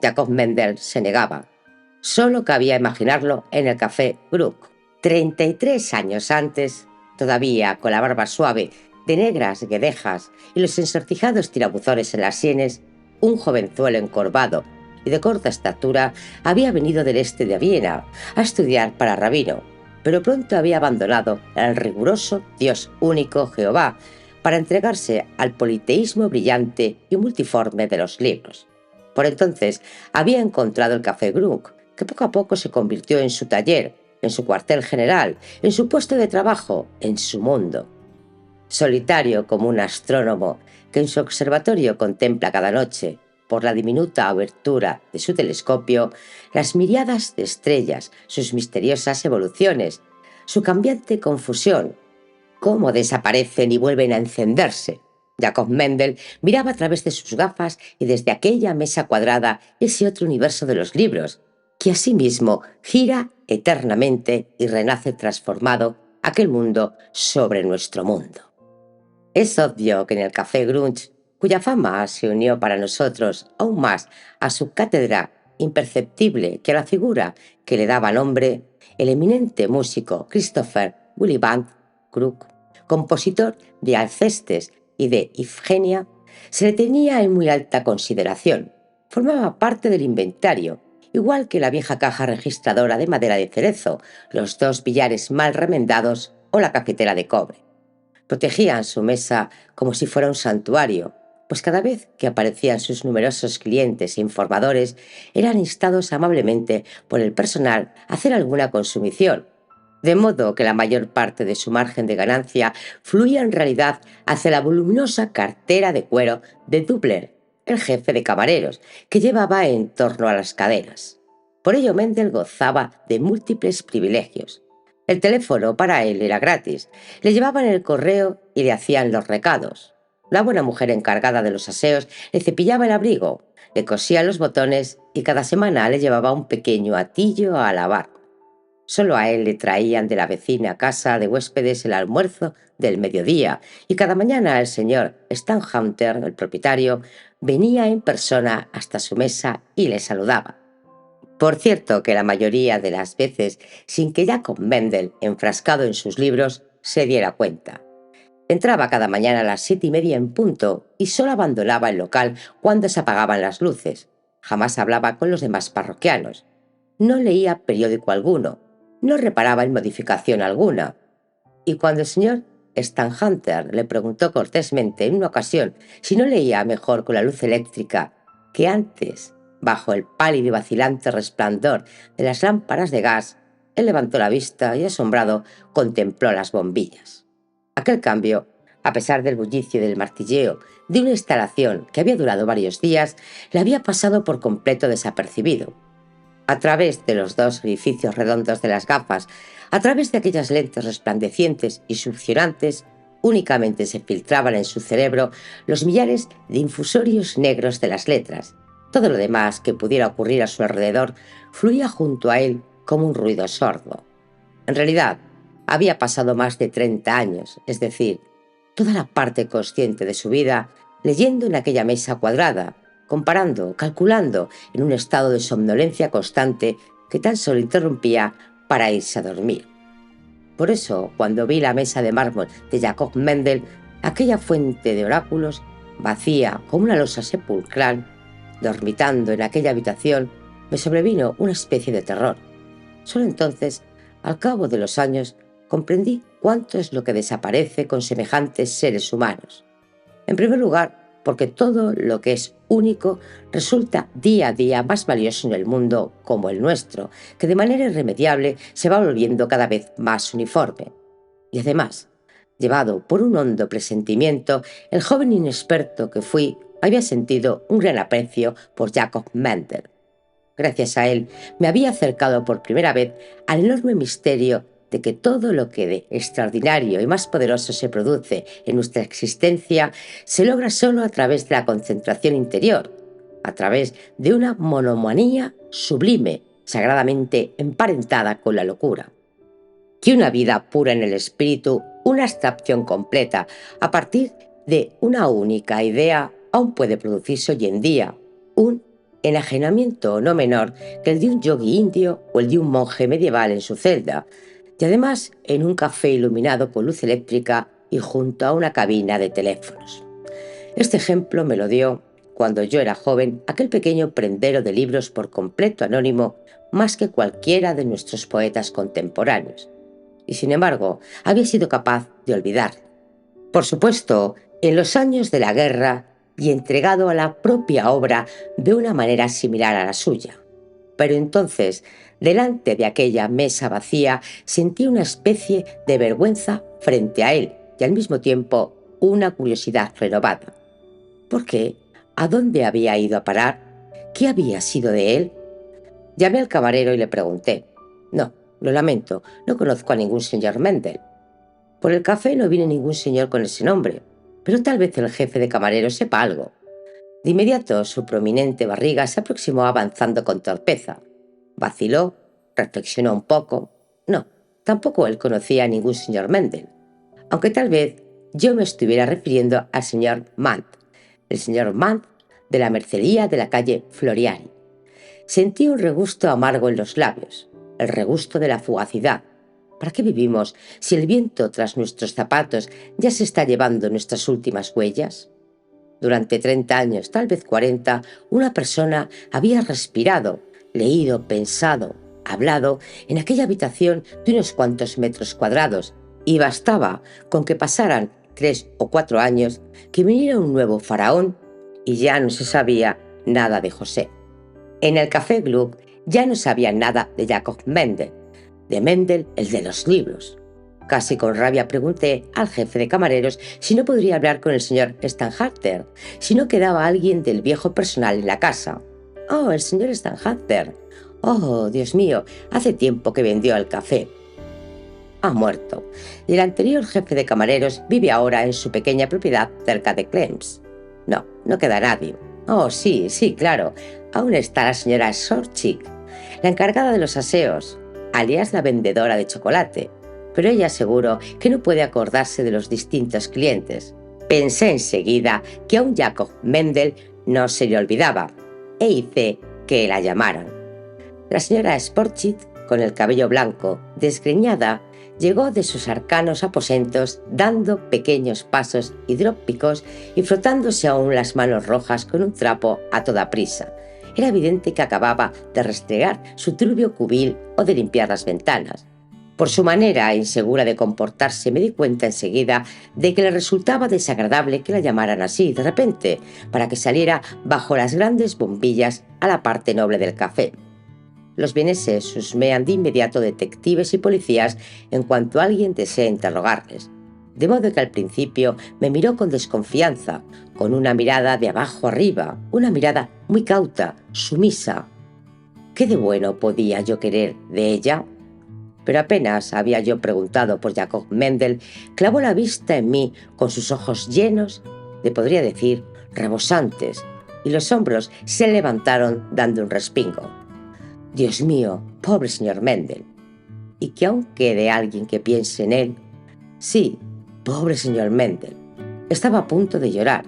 Jacob Mendel se negaba. Solo cabía imaginarlo en el café Gluck. 33 años antes, todavía con la barba suave, de negras guedejas y los ensortijados tirabuzones en las sienes, un jovenzuelo encorvado y de corta estatura había venido del este de Viena a estudiar para rabino, pero pronto había abandonado el riguroso Dios único Jehová para entregarse al politeísmo brillante y multiforme de los libros. Por entonces había encontrado el café Gluck, que poco a poco se convirtió en su taller, en su cuartel general, en su puesto de trabajo, en su mundo. Solitario como un astrónomo que en su observatorio contempla cada noche, por la diminuta abertura de su telescopio, las miríadas de estrellas, sus misteriosas evoluciones, su cambiante confusión, cómo desaparecen y vuelven a encenderse. Jacob Mendel miraba a través de sus gafas y desde aquella mesa cuadrada ese otro universo de los libros, que asimismo gira eternamente y renace transformado aquel mundo sobre nuestro mundo. Es obvio que en el Café Grunge, cuya fama se unió para nosotros aún más a su cátedra imperceptible que a la figura que le daba nombre, el eminente músico Christopher Willibald Gluck, compositor de Alcestes y de Ifigenia, se le tenía en muy alta consideración. Formaba parte del inventario, igual que la vieja caja registradora de madera de cerezo, los dos billares mal remendados o la cafetera de cobre. Protegían su mesa como si fuera un santuario, pues cada vez que aparecían sus numerosos clientes e informadores eran instados amablemente por el personal a hacer alguna consumición, de modo que la mayor parte de su margen de ganancia fluía en realidad hacia la voluminosa cartera de cuero de Dubler, el jefe de camareros, que llevaba en torno a las cadenas. Por ello Mendel gozaba de múltiples privilegios. El teléfono para él era gratis, le llevaban el correo y le hacían los recados. La buena mujer encargada de los aseos le cepillaba el abrigo, le cosía los botones y cada semana le llevaba un pequeño atillo a lavar. Solo a él le traían de la vecina casa de huéspedes el almuerzo del mediodía y cada mañana el señor Stanhunter, el propietario, venía en persona hasta su mesa y le saludaba. Por cierto que la mayoría de las veces sin que Jacob Mendel, enfrascado en sus libros, se diera cuenta. Entraba cada mañana a las 7:30 en punto y solo abandonaba el local cuando se apagaban las luces. Jamás hablaba con los demás parroquianos. No leía periódico alguno. No reparaba en modificación alguna. Y cuando el señor Stanhunter le preguntó cortésmente en una ocasión si no leía mejor con la luz eléctrica que antes, bajo el pálido y vacilante resplandor de las lámparas de gas, Él levantó la vista y, asombrado, contempló las bombillas. Aquel cambio, a pesar del bullicio y del martilleo de una instalación que había durado varios días, le había pasado por completo desapercibido. A través de los dos orificios redondos de las gafas, a través de aquellas lentes resplandecientes y succionantes, únicamente se filtraban en su cerebro los millares de infusorios negros de las letras. Todo lo demás que pudiera ocurrir a su alrededor fluía junto a él como un ruido sordo. En realidad, había pasado más de 30 años, es decir, toda la parte consciente de su vida, leyendo en aquella mesa cuadrada, comparando, calculando, en un estado de somnolencia constante que tan solo interrumpía para irse a dormir. Por eso, cuando vi la mesa de mármol de Jacob Mendel, aquella fuente de oráculos, vacía como una losa sepulcral, dormitando en aquella habitación, me sobrevino una especie de terror. Solo entonces, al cabo de los años, comprendí cuánto es lo que desaparece con semejantes seres humanos. En primer lugar, porque todo lo que es único resulta día a día más valioso en el mundo como el nuestro, que de manera irremediable se va volviendo cada vez más uniforme. Y además, llevado por un hondo presentimiento, el joven inexperto que fui había sentido un gran aprecio por Jacob Mendel. Gracias a él me había acercado por primera vez al enorme misterio de que todo lo que de extraordinario y más poderoso se produce en nuestra existencia se logra solo a través de la concentración interior, a través de una monomanía sublime, sagradamente emparentada con la locura. Que una vida pura en el espíritu, una abstracción completa, a partir de una única idea, aún puede producirse hoy en día un enajenamiento no menor que el de un yogui indio o el de un monje medieval en su celda, y además en un café iluminado con luz eléctrica y junto a una cabina de teléfonos. Este ejemplo me lo dio, cuando yo era joven, aquel pequeño prendero de libros por completo anónimo, más que cualquiera de nuestros poetas contemporáneos. Y sin embargo, había sido capaz de olvidarlo. Por supuesto, en los años de la guerra y entregado a la propia obra de una manera similar a la suya. Pero entonces, delante de aquella mesa vacía, sentí una especie de vergüenza frente a él y al mismo tiempo una curiosidad renovada. ¿Por qué? ¿A dónde había ido a parar? ¿Qué había sido de él? Llamé al camarero y le pregunté. No, lo lamento, no conozco a ningún señor Mendel. Por el café no viene ningún señor con ese nombre, pero tal vez el jefe de camareros sepa algo. De inmediato su prominente barriga se aproximó avanzando con torpeza. Vaciló, reflexionó un poco. No, tampoco él conocía a ningún señor Mendel, aunque tal vez yo me estuviera refiriendo al señor Mann, el señor Mann de la mercería de la calle Floriani. Sentí un regusto amargo en los labios, el regusto de la fugacidad. ¿Para qué vivimos si el viento tras nuestros zapatos ya se está llevando nuestras últimas huellas? Durante 30 años, tal vez 40, una persona había respirado, leído, pensado, hablado en aquella habitación de unos cuantos metros cuadrados, y bastaba con que pasaran 3 o 4 años, que viniera un nuevo faraón y ya no se sabía nada de José. En el Café Gluck ya no sabía nada de Jacob Mendel, de Mendel el de los libros. Casi con rabia pregunté al jefe de camareros si no podría hablar con el señor Steinharter, si no quedaba alguien del viejo personal en la casa. «Oh, el señor Steinharter. Oh, Dios mío, hace tiempo que vendió el café. Ha muerto, y el anterior jefe de camareros vive ahora en su pequeña propiedad cerca de Krems. No, no queda nadie. Oh, sí, claro, aún está la señora Sorchik, la encargada de los aseos, alias la vendedora de chocolate, pero ella aseguró que no puede acordarse de los distintos clientes. Pensé enseguida que a un Jacob Mendel no se le olvidaba, e hice que la llamaran. La señora Sporchit, con el cabello blanco, desgreñada, llegó de sus arcanos aposentos dando pequeños pasos hidrópicos y frotándose aún las manos rojas con un trapo a toda prisa. Era evidente que acababa de restregar su turbio cubil o de limpiar las ventanas. Por su manera insegura de comportarse me di cuenta enseguida de que le resultaba desagradable que la llamaran así de repente, para que saliera bajo las grandes bombillas a la parte noble del café. Los vieneses husmean de inmediato detectives y policías en cuanto alguien desea interrogarles. De modo que al principio me miró con desconfianza, con una mirada de abajo arriba, una mirada muy cauta, sumisa. ¿Qué de bueno podía yo querer de ella? Pero apenas había yo preguntado por Jacob Mendel, clavó la vista en mí con sus ojos llenos, le podría decir, rebosantes, y los hombros se levantaron dando un respingo. Dios mío, pobre señor Mendel. Y que aún quede alguien que piense en él. Sí, pobre señor Mendel. Estaba a punto de llorar.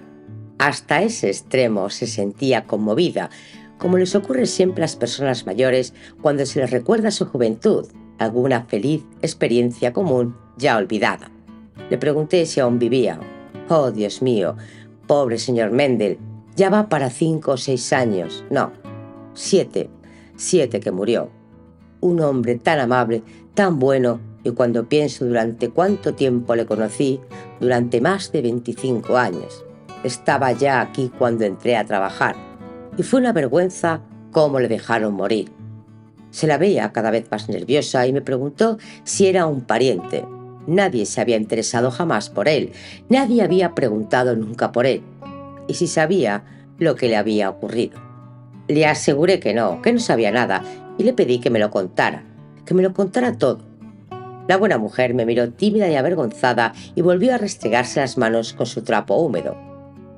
Hasta ese extremo se sentía conmovida, como les ocurre siempre a las personas mayores cuando se les recuerda su juventud, alguna feliz experiencia común ya olvidada. Le pregunté si aún vivía. Oh, Dios mío, pobre señor Mendel, ya va para 5 o 6 años, no, 7 que murió. Un hombre tan amable, tan bueno, y cuando pienso durante cuánto tiempo le conocí, durante más de 25 años. Estaba ya aquí cuando entré a trabajar, y fue una vergüenza cómo le dejaron morir. Se la veía cada vez más nerviosa y me preguntó si era un pariente. Nadie se había interesado jamás por él, nadie había preguntado nunca por él, y si sabía lo que le había ocurrido. Le aseguré que no sabía nada, y le pedí que me lo contara todo. La buena mujer me miró tímida y avergonzada y volvió a restregarse las manos con su trapo húmedo.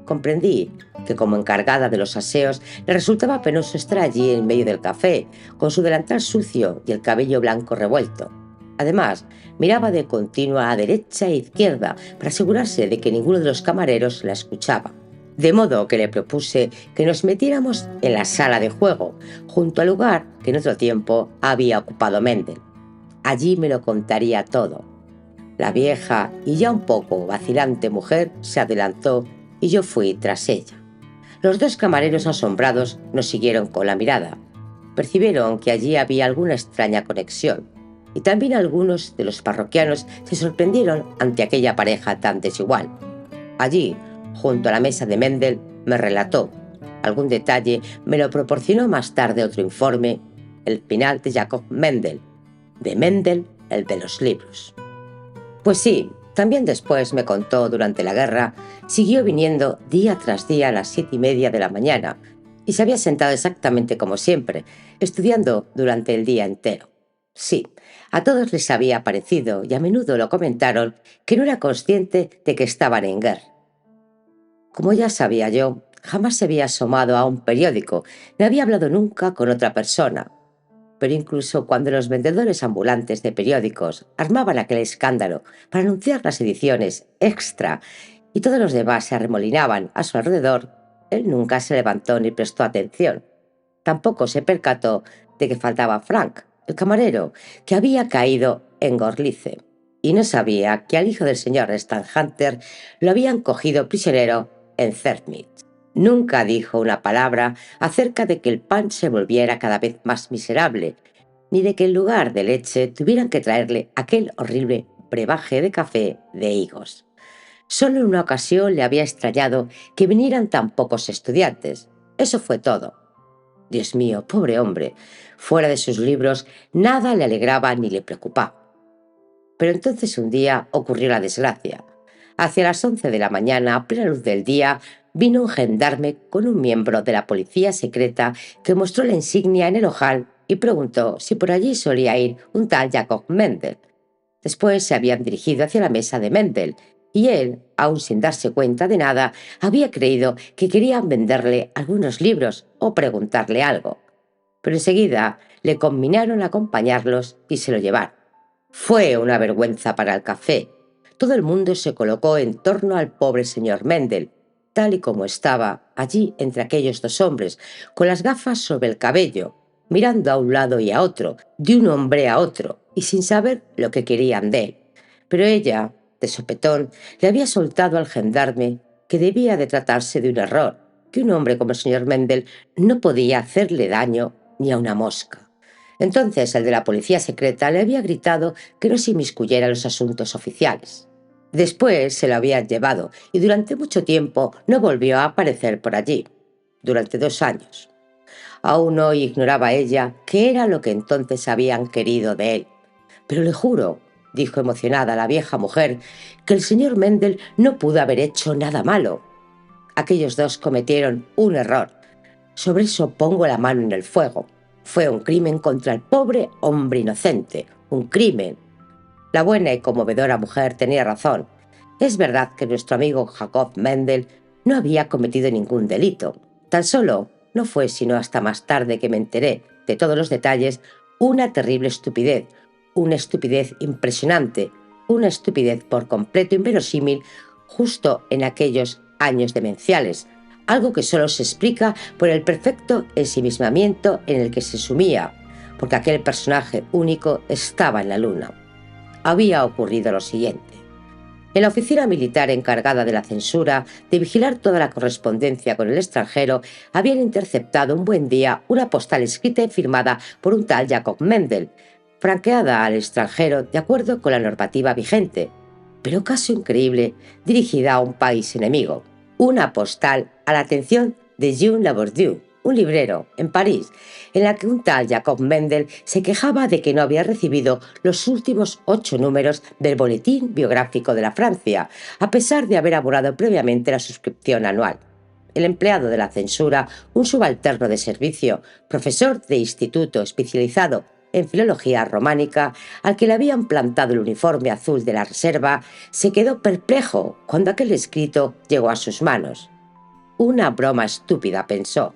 Comprendí que como encargada de los aseos le resultaba penoso estar allí en medio del café, con su delantal sucio y el cabello blanco revuelto. Además, miraba de continuo a derecha e izquierda para asegurarse de que ninguno de los camareros la escuchaba. De modo que le propuse que nos metiéramos en la sala de juego, junto al lugar que en otro tiempo había ocupado Mendel. Allí me lo contaría todo. La vieja y ya un poco vacilante mujer se adelantó y yo fui tras ella. Los dos camareros asombrados nos siguieron con la mirada. Percibieron que allí había alguna extraña conexión, y también algunos de los parroquianos se sorprendieron ante aquella pareja tan desigual. Allí, junto a la mesa de Mendel, me relató. Algún detalle me lo proporcionó más tarde otro informe, el final de Jacob Mendel, de Mendel, el de los libros. Pues sí, también después me contó durante la guerra, siguió viniendo día tras día a las 7:30 de la mañana y se había sentado exactamente como siempre, estudiando durante el día entero. Sí, a todos les había parecido, y a menudo lo comentaron, que no era consciente de que estaban en guerra. Como ya sabía yo, jamás se había asomado a un periódico, ni había hablado nunca con otra persona. Pero incluso cuando los vendedores ambulantes de periódicos armaban aquel escándalo para anunciar las ediciones extra y todos los demás se arremolinaban a su alrededor, él nunca se levantó ni prestó atención. Tampoco se percató de que faltaba Frank, el camarero, que había caído en Gorlice, y no sabía que al hijo del señor Hunter lo habían cogido prisionero en Cermit. Nunca dijo una palabra acerca de que el pan se volviera cada vez más miserable, ni de que en lugar de leche tuvieran que traerle aquel horrible brebaje de café de higos. Solo en una ocasión le había extrañado que vinieran tan pocos estudiantes. Eso fue todo. Dios mío, pobre hombre, fuera de sus libros nada le alegraba ni le preocupaba. Pero entonces un día ocurrió la desgracia. Hacia las 11 de la mañana, a plena luz del día, vino un gendarme con un miembro de la policía secreta que mostró la insignia en el ojal y preguntó si por allí solía ir un tal Jacob Mendel. Después se habían dirigido hacia la mesa de Mendel, y él, aun sin darse cuenta de nada, había creído que querían venderle algunos libros o preguntarle algo. Pero enseguida le conminaron a acompañarlos y se lo llevaron. Fue una vergüenza para el café. Todo el mundo se colocó en torno al pobre señor Mendel, tal y como estaba, allí entre aquellos dos hombres, con las gafas sobre el cabello, mirando a un lado y a otro, de un hombre a otro, y sin saber lo que querían de él. Pero ella, de sopetón, le había soltado al gendarme que debía de tratarse de un error, que un hombre como el señor Mendel no podía hacerle daño ni a una mosca. Entonces el de la policía secreta le había gritado que no se inmiscuyera en los asuntos oficiales. Después se lo habían llevado y durante mucho tiempo no volvió a aparecer por allí, durante 2 años. Aún hoy ignoraba ella qué era lo que entonces habían querido de él. «Pero le juro», dijo emocionada la vieja mujer, «que el señor Mendel no pudo haber hecho nada malo. Aquellos dos cometieron un error. Sobre eso pongo la mano en el fuego. Fue un crimen contra el pobre hombre inocente. Un crimen». La buena y conmovedora mujer tenía razón. Es verdad que nuestro amigo Jacob Mendel no había cometido ningún delito. Tan solo no fue sino hasta más tarde que me enteré de todos los detalles, una terrible estupidez, una estupidez impresionante, una estupidez por completo inverosímil justo en aquellos años demenciales, algo que solo se explica por el perfecto ensimismamiento en el que se sumía, porque aquel personaje único estaba en la luna. Había ocurrido lo siguiente. En la oficina militar encargada de la censura, de vigilar toda la correspondencia con el extranjero, habían interceptado un buen día una postal escrita y firmada por un tal Jacob Mendel, franqueada al extranjero de acuerdo con la normativa vigente, pero caso increíble, dirigida a un país enemigo. Una postal a la atención de Jean Labourdieu, un librero, en París, en la que un tal Jacob Mendel se quejaba de que no había recibido los últimos 8 números del Boletín Biográfico de la Francia, a pesar de haber abonado previamente la suscripción anual. El empleado de la censura, un subalterno de servicio, profesor de instituto especializado en filología románica, al que le habían plantado el uniforme azul de la reserva, se quedó perplejo cuando aquel escrito llegó a sus manos. Una broma estúpida, pensó.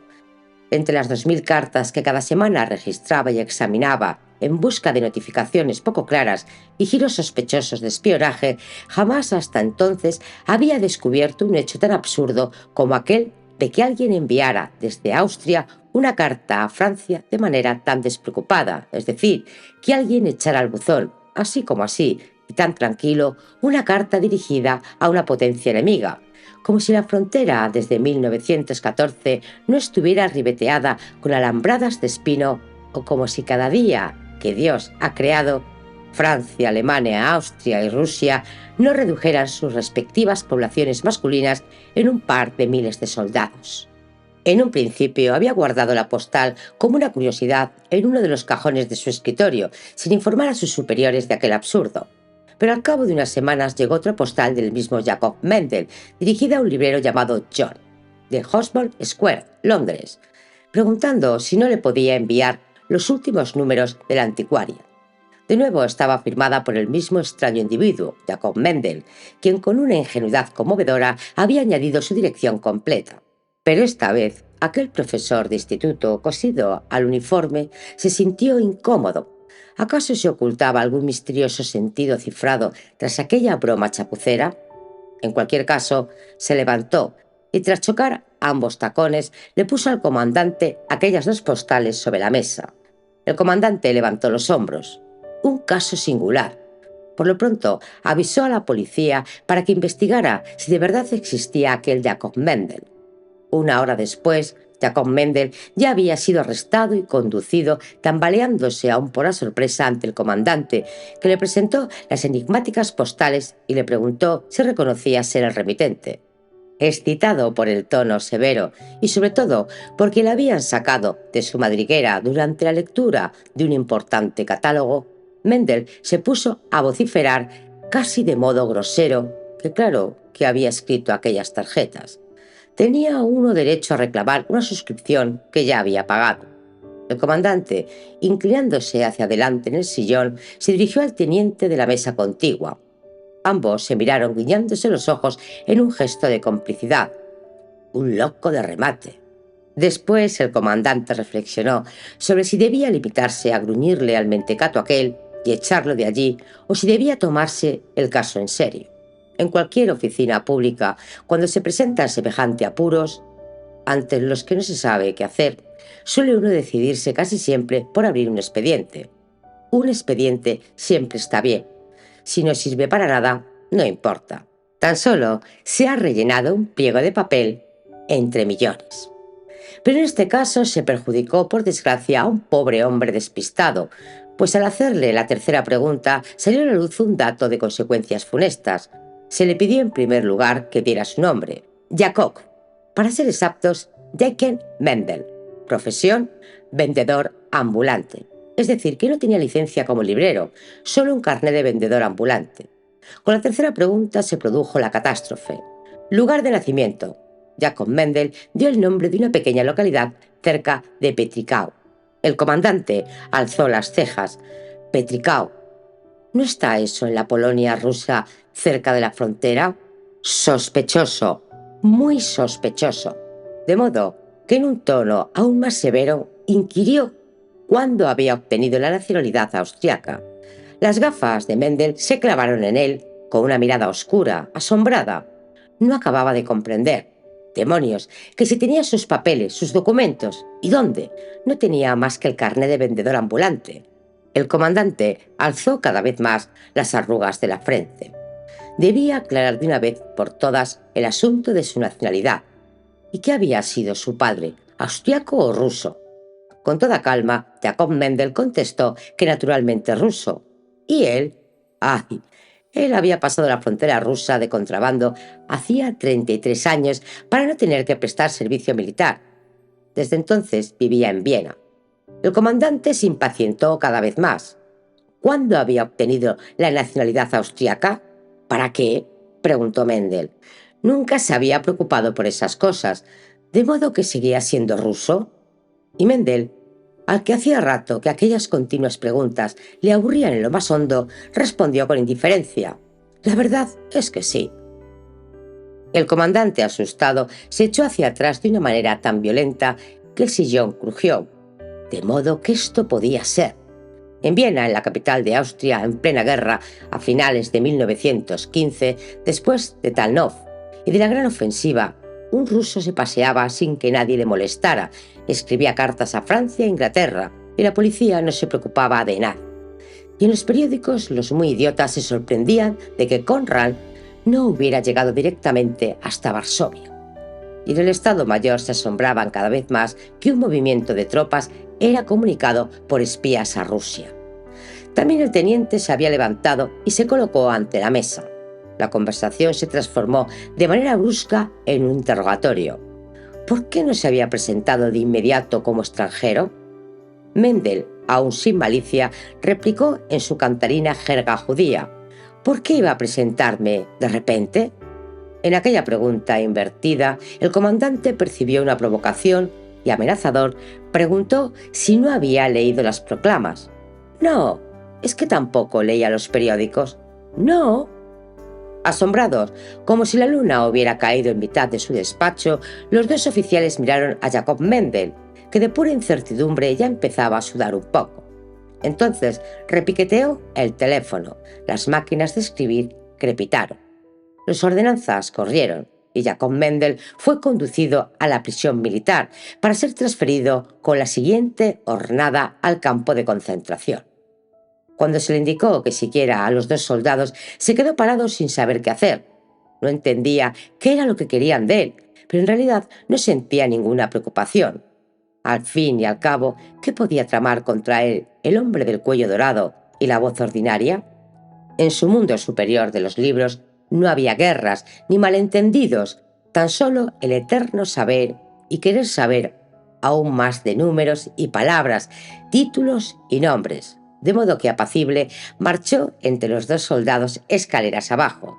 Entre las 2000 cartas que cada semana registraba y examinaba en busca de notificaciones poco claras y giros sospechosos de espionaje, jamás hasta entonces había descubierto un hecho tan absurdo como aquel de que alguien enviara desde Austria una carta a Francia de manera tan despreocupada, es decir, que alguien echara al buzón, así como así, y tan tranquilo, una carta dirigida a una potencia enemiga, como si la frontera desde 1914 no estuviera ribeteada con alambradas de espino, o como si cada día que Dios ha creado, Francia, Alemania, Austria y Rusia no redujeran sus respectivas poblaciones masculinas en un par de miles de soldados. En un principio había guardado la postal como una curiosidad en uno de los cajones de su escritorio, sin informar a sus superiores de aquel absurdo. Pero al cabo de unas semanas llegó otra postal del mismo Jacob Mendel, dirigida a un librero llamado John, de Hosmond Square, Londres, preguntando si no le podía enviar los últimos números del Antiquarian. De nuevo estaba firmada por el mismo extraño individuo, Jacob Mendel, quien con una ingenuidad conmovedora había añadido su dirección completa. Pero esta vez, aquel profesor de instituto, cosido al uniforme, se sintió incómodo. ¿Acaso se ocultaba algún misterioso sentido cifrado tras aquella broma chapucera? En cualquier caso, se levantó y tras chocar ambos tacones, le puso al comandante aquellas 2 postales sobre la mesa. El comandante levantó los hombros. Un caso singular. Por lo pronto, avisó a la policía para que investigara si de verdad existía aquel Jacob Mendel. Una hora después, Jacob Mendel ya había sido arrestado y conducido, tambaleándose aún por la sorpresa ante el comandante, que le presentó las enigmáticas postales y le preguntó si reconocía ser el remitente. Excitado por el tono severo y sobre todo porque le habían sacado de su madriguera durante la lectura de un importante catálogo, Mendel se puso a vociferar casi de modo grosero que claro que había escrito aquellas tarjetas. Tenía uno derecho a reclamar una suscripción que ya había pagado. El comandante, inclinándose hacia adelante en el sillón, se dirigió al teniente de la mesa contigua. Ambos se miraron guiñándose los ojos en un gesto de complicidad. Un loco de remate. Después el comandante reflexionó sobre si debía limitarse a gruñirle al mentecato aquel y echarlo de allí, o si debía tomarse el caso en serio. En cualquier oficina pública, cuando se presentan semejante apuros, ante los que no se sabe qué hacer, suele uno decidirse casi siempre por abrir un expediente. Un expediente siempre está bien. Si no sirve para nada, no importa. Tan solo se ha rellenado un pliego de papel entre millones. Pero en este caso se perjudicó, por desgracia, a un pobre hombre despistado, pues al hacerle la tercera pregunta salió a la luz un dato de consecuencias funestas. Se le pidió en primer lugar que diera su nombre, Jacob, para ser exactos, Jacob Mendel. Profesión: vendedor ambulante. Es decir, que no tenía licencia como librero, solo un carné de vendedor ambulante. Con la tercera pregunta se produjo la catástrofe. Lugar de nacimiento: Jacob Mendel dio el nombre de una pequeña localidad cerca de Petrikau. El comandante alzó las cejas. Petrikau. ¿No está eso en la Polonia rusa cerca de la frontera? Sospechoso, muy sospechoso. De modo que en un tono aún más severo inquirió cuándo había obtenido la nacionalidad austriaca. Las gafas de Mendel se clavaron en él con una mirada oscura, asombrada. No acababa de comprender. Demonios, que si tenía sus papeles, sus documentos, ¿y dónde? No tenía más que el carné de vendedor ambulante. El comandante alzó cada vez más las arrugas de la frente. Debía aclarar de una vez por todas el asunto de su nacionalidad. ¿Y qué había sido su padre, austriaco o ruso? Con toda calma, Jacob Mendel contestó que naturalmente ruso. ¿Y él? ¡Ay! Él había pasado la frontera rusa de contrabando hacía 33 años para no tener que prestar servicio militar. Desde entonces vivía en Viena. El comandante se impacientó cada vez más. ¿Cuándo había obtenido la nacionalidad austriaca? ¿Para qué?, preguntó Mendel. Nunca se había preocupado por esas cosas, de modo que seguía siendo ruso. Y Mendel, al que hacía rato que aquellas continuas preguntas le aburrían en lo más hondo, respondió con indiferencia. La verdad es que sí. El comandante, asustado, se echó hacia atrás de una manera tan violenta que el sillón crujió. De modo que esto podía ser. En Viena, en la capital de Austria, en plena guerra, a finales de 1915, después de Talnov y de la gran ofensiva, un ruso se paseaba sin que nadie le molestara, escribía cartas a Francia e Inglaterra, y la policía no se preocupaba de nada. Y en los periódicos los muy idiotas se sorprendían de que Konrad no hubiera llegado directamente hasta Varsovia. Y en el Estado Mayor se asombraban cada vez más que un movimiento de tropas era comunicado por espías a Rusia. También el teniente se había levantado y se colocó ante la mesa. La conversación se transformó de manera brusca en un interrogatorio. ¿Por qué no se había presentado de inmediato como extranjero? Mendel, aún sin malicia, replicó en su cantarina jerga judía. ¿Por qué iba a presentarme de repente? En aquella pregunta invertida, el comandante percibió una provocación y, amenazador, preguntó si no había leído las proclamas. No, es que tampoco leía los periódicos. No. Asombrados, como si la luna hubiera caído en mitad de su despacho, los dos oficiales miraron a Jacob Mendel, que de pura incertidumbre ya empezaba a sudar un poco. Entonces repiqueteó el teléfono. Las máquinas de escribir crepitaron. Las ordenanzas corrieron y Jacob Mendel fue conducido a la prisión militar para ser transferido con la siguiente hornada al campo de concentración. Cuando se le indicó que siguiera a los dos soldados, se quedó parado sin saber qué hacer. No entendía qué era lo que querían de él, pero en realidad no sentía ninguna preocupación. Al fin y al cabo, ¿qué podía tramar contra él el hombre del cuello dorado y la voz ordinaria? En su mundo superior de los libros no había guerras ni malentendidos, tan solo el eterno saber y querer saber aún más de números y palabras, títulos y nombres. De modo que, apacible, marchó entre los dos soldados escaleras abajo.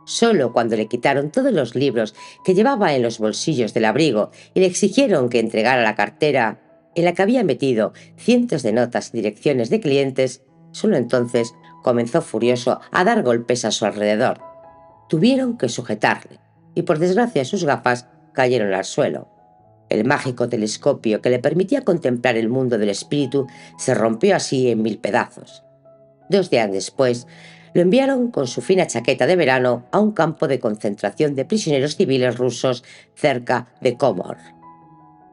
Solo cuando le quitaron todos los libros que llevaba en los bolsillos del abrigo y le exigieron que entregara la cartera en la que había metido cientos de notas y direcciones de clientes, solo entonces comenzó furioso a dar golpes a su alrededor. Tuvieron que sujetarle, y por desgracia sus gafas cayeron al suelo. El mágico telescopio que le permitía contemplar el mundo del espíritu se rompió así en 1000 pedazos. 2 días después, lo enviaron con su fina chaqueta de verano a un campo de concentración de prisioneros civiles rusos cerca de Komor.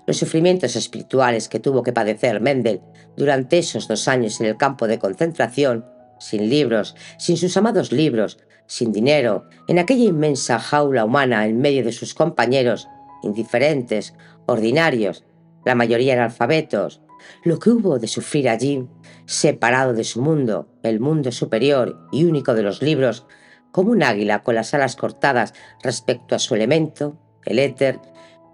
Los sufrimientos espirituales que tuvo que padecer Mendel durante esos 2 años en el campo de concentración, sin libros, sin sus amados libros, sin dinero, en aquella inmensa jaula humana en medio de sus compañeros, indiferentes, ordinarios, la mayoría analfabetos, lo que hubo de sufrir allí, separado de su mundo, el mundo superior y único de los libros, como un águila con las alas cortadas respecto a su elemento, el éter,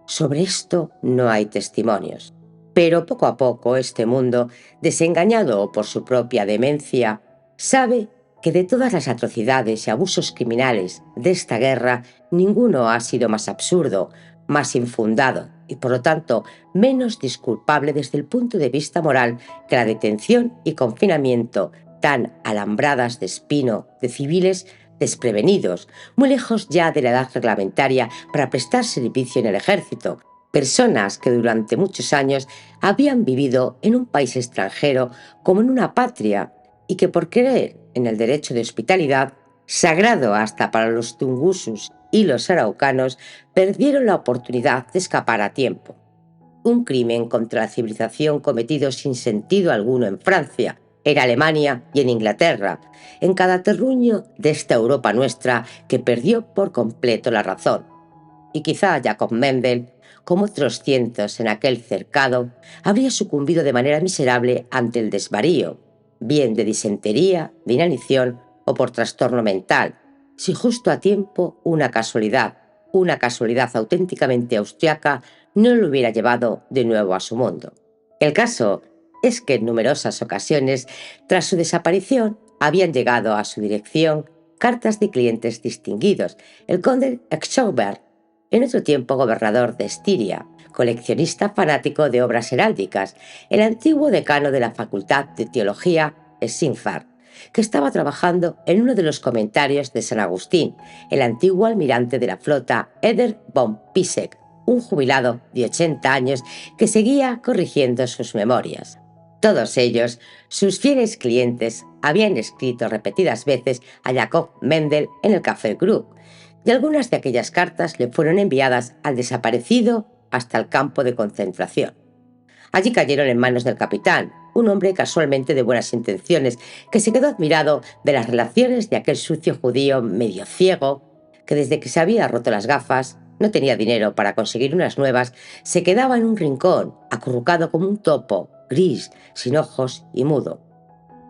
sobre esto no hay testimonios. Pero poco a poco este mundo, desengañado por su propia demencia, sabe que de todas las atrocidades y abusos criminales de esta guerra, ninguno ha sido más absurdo, más infundado y por lo tanto menos disculpable desde el punto de vista moral que la detención y confinamiento tan alambradas de espino de civiles desprevenidos, muy lejos ya de la edad reglamentaria para prestar servicio en el ejército, personas que durante muchos años habían vivido en un país extranjero como en una patria y que por creer en el derecho de hospitalidad, sagrado hasta para los tungusus y los araucanos, perdieron la oportunidad de escapar a tiempo. Un crimen contra la civilización cometido sin sentido alguno en Francia, en Alemania y en Inglaterra, en cada terruño de esta Europa nuestra que perdió por completo la razón. Y quizá Jacob Mendel, como otros cientos en aquel cercado, habría sucumbido de manera miserable ante el desvarío, bien de disentería, de inanición o por trastorno mental, si justo a tiempo una casualidad auténticamente austriaca, no lo hubiera llevado de nuevo a su mundo. El caso es que en numerosas ocasiones, tras su desaparición, habían llegado a su dirección cartas de clientes distinguidos, el conde Schaubert, en otro tiempo gobernador de Estiria, coleccionista fanático de obras heráldicas, el antiguo decano de la Facultad de Teología, Sinfar, que estaba trabajando en uno de los comentarios de San Agustín, el antiguo almirante de la flota Eder von Pisek, un jubilado de 80 años que seguía corrigiendo sus memorias. Todos ellos, sus fieles clientes, habían escrito repetidas veces a Jacob Mendel en el Café Group, y algunas de aquellas cartas le fueron enviadas al desaparecido hasta el campo de concentración. Allí cayeron en manos del capitán, un hombre casualmente de buenas intenciones, que se quedó admirado de las relaciones de aquel sucio judío medio ciego, que desde que se había roto las gafas, no tenía dinero para conseguir unas nuevas, se quedaba en un rincón, acurrucado como un topo, gris, sin ojos y mudo.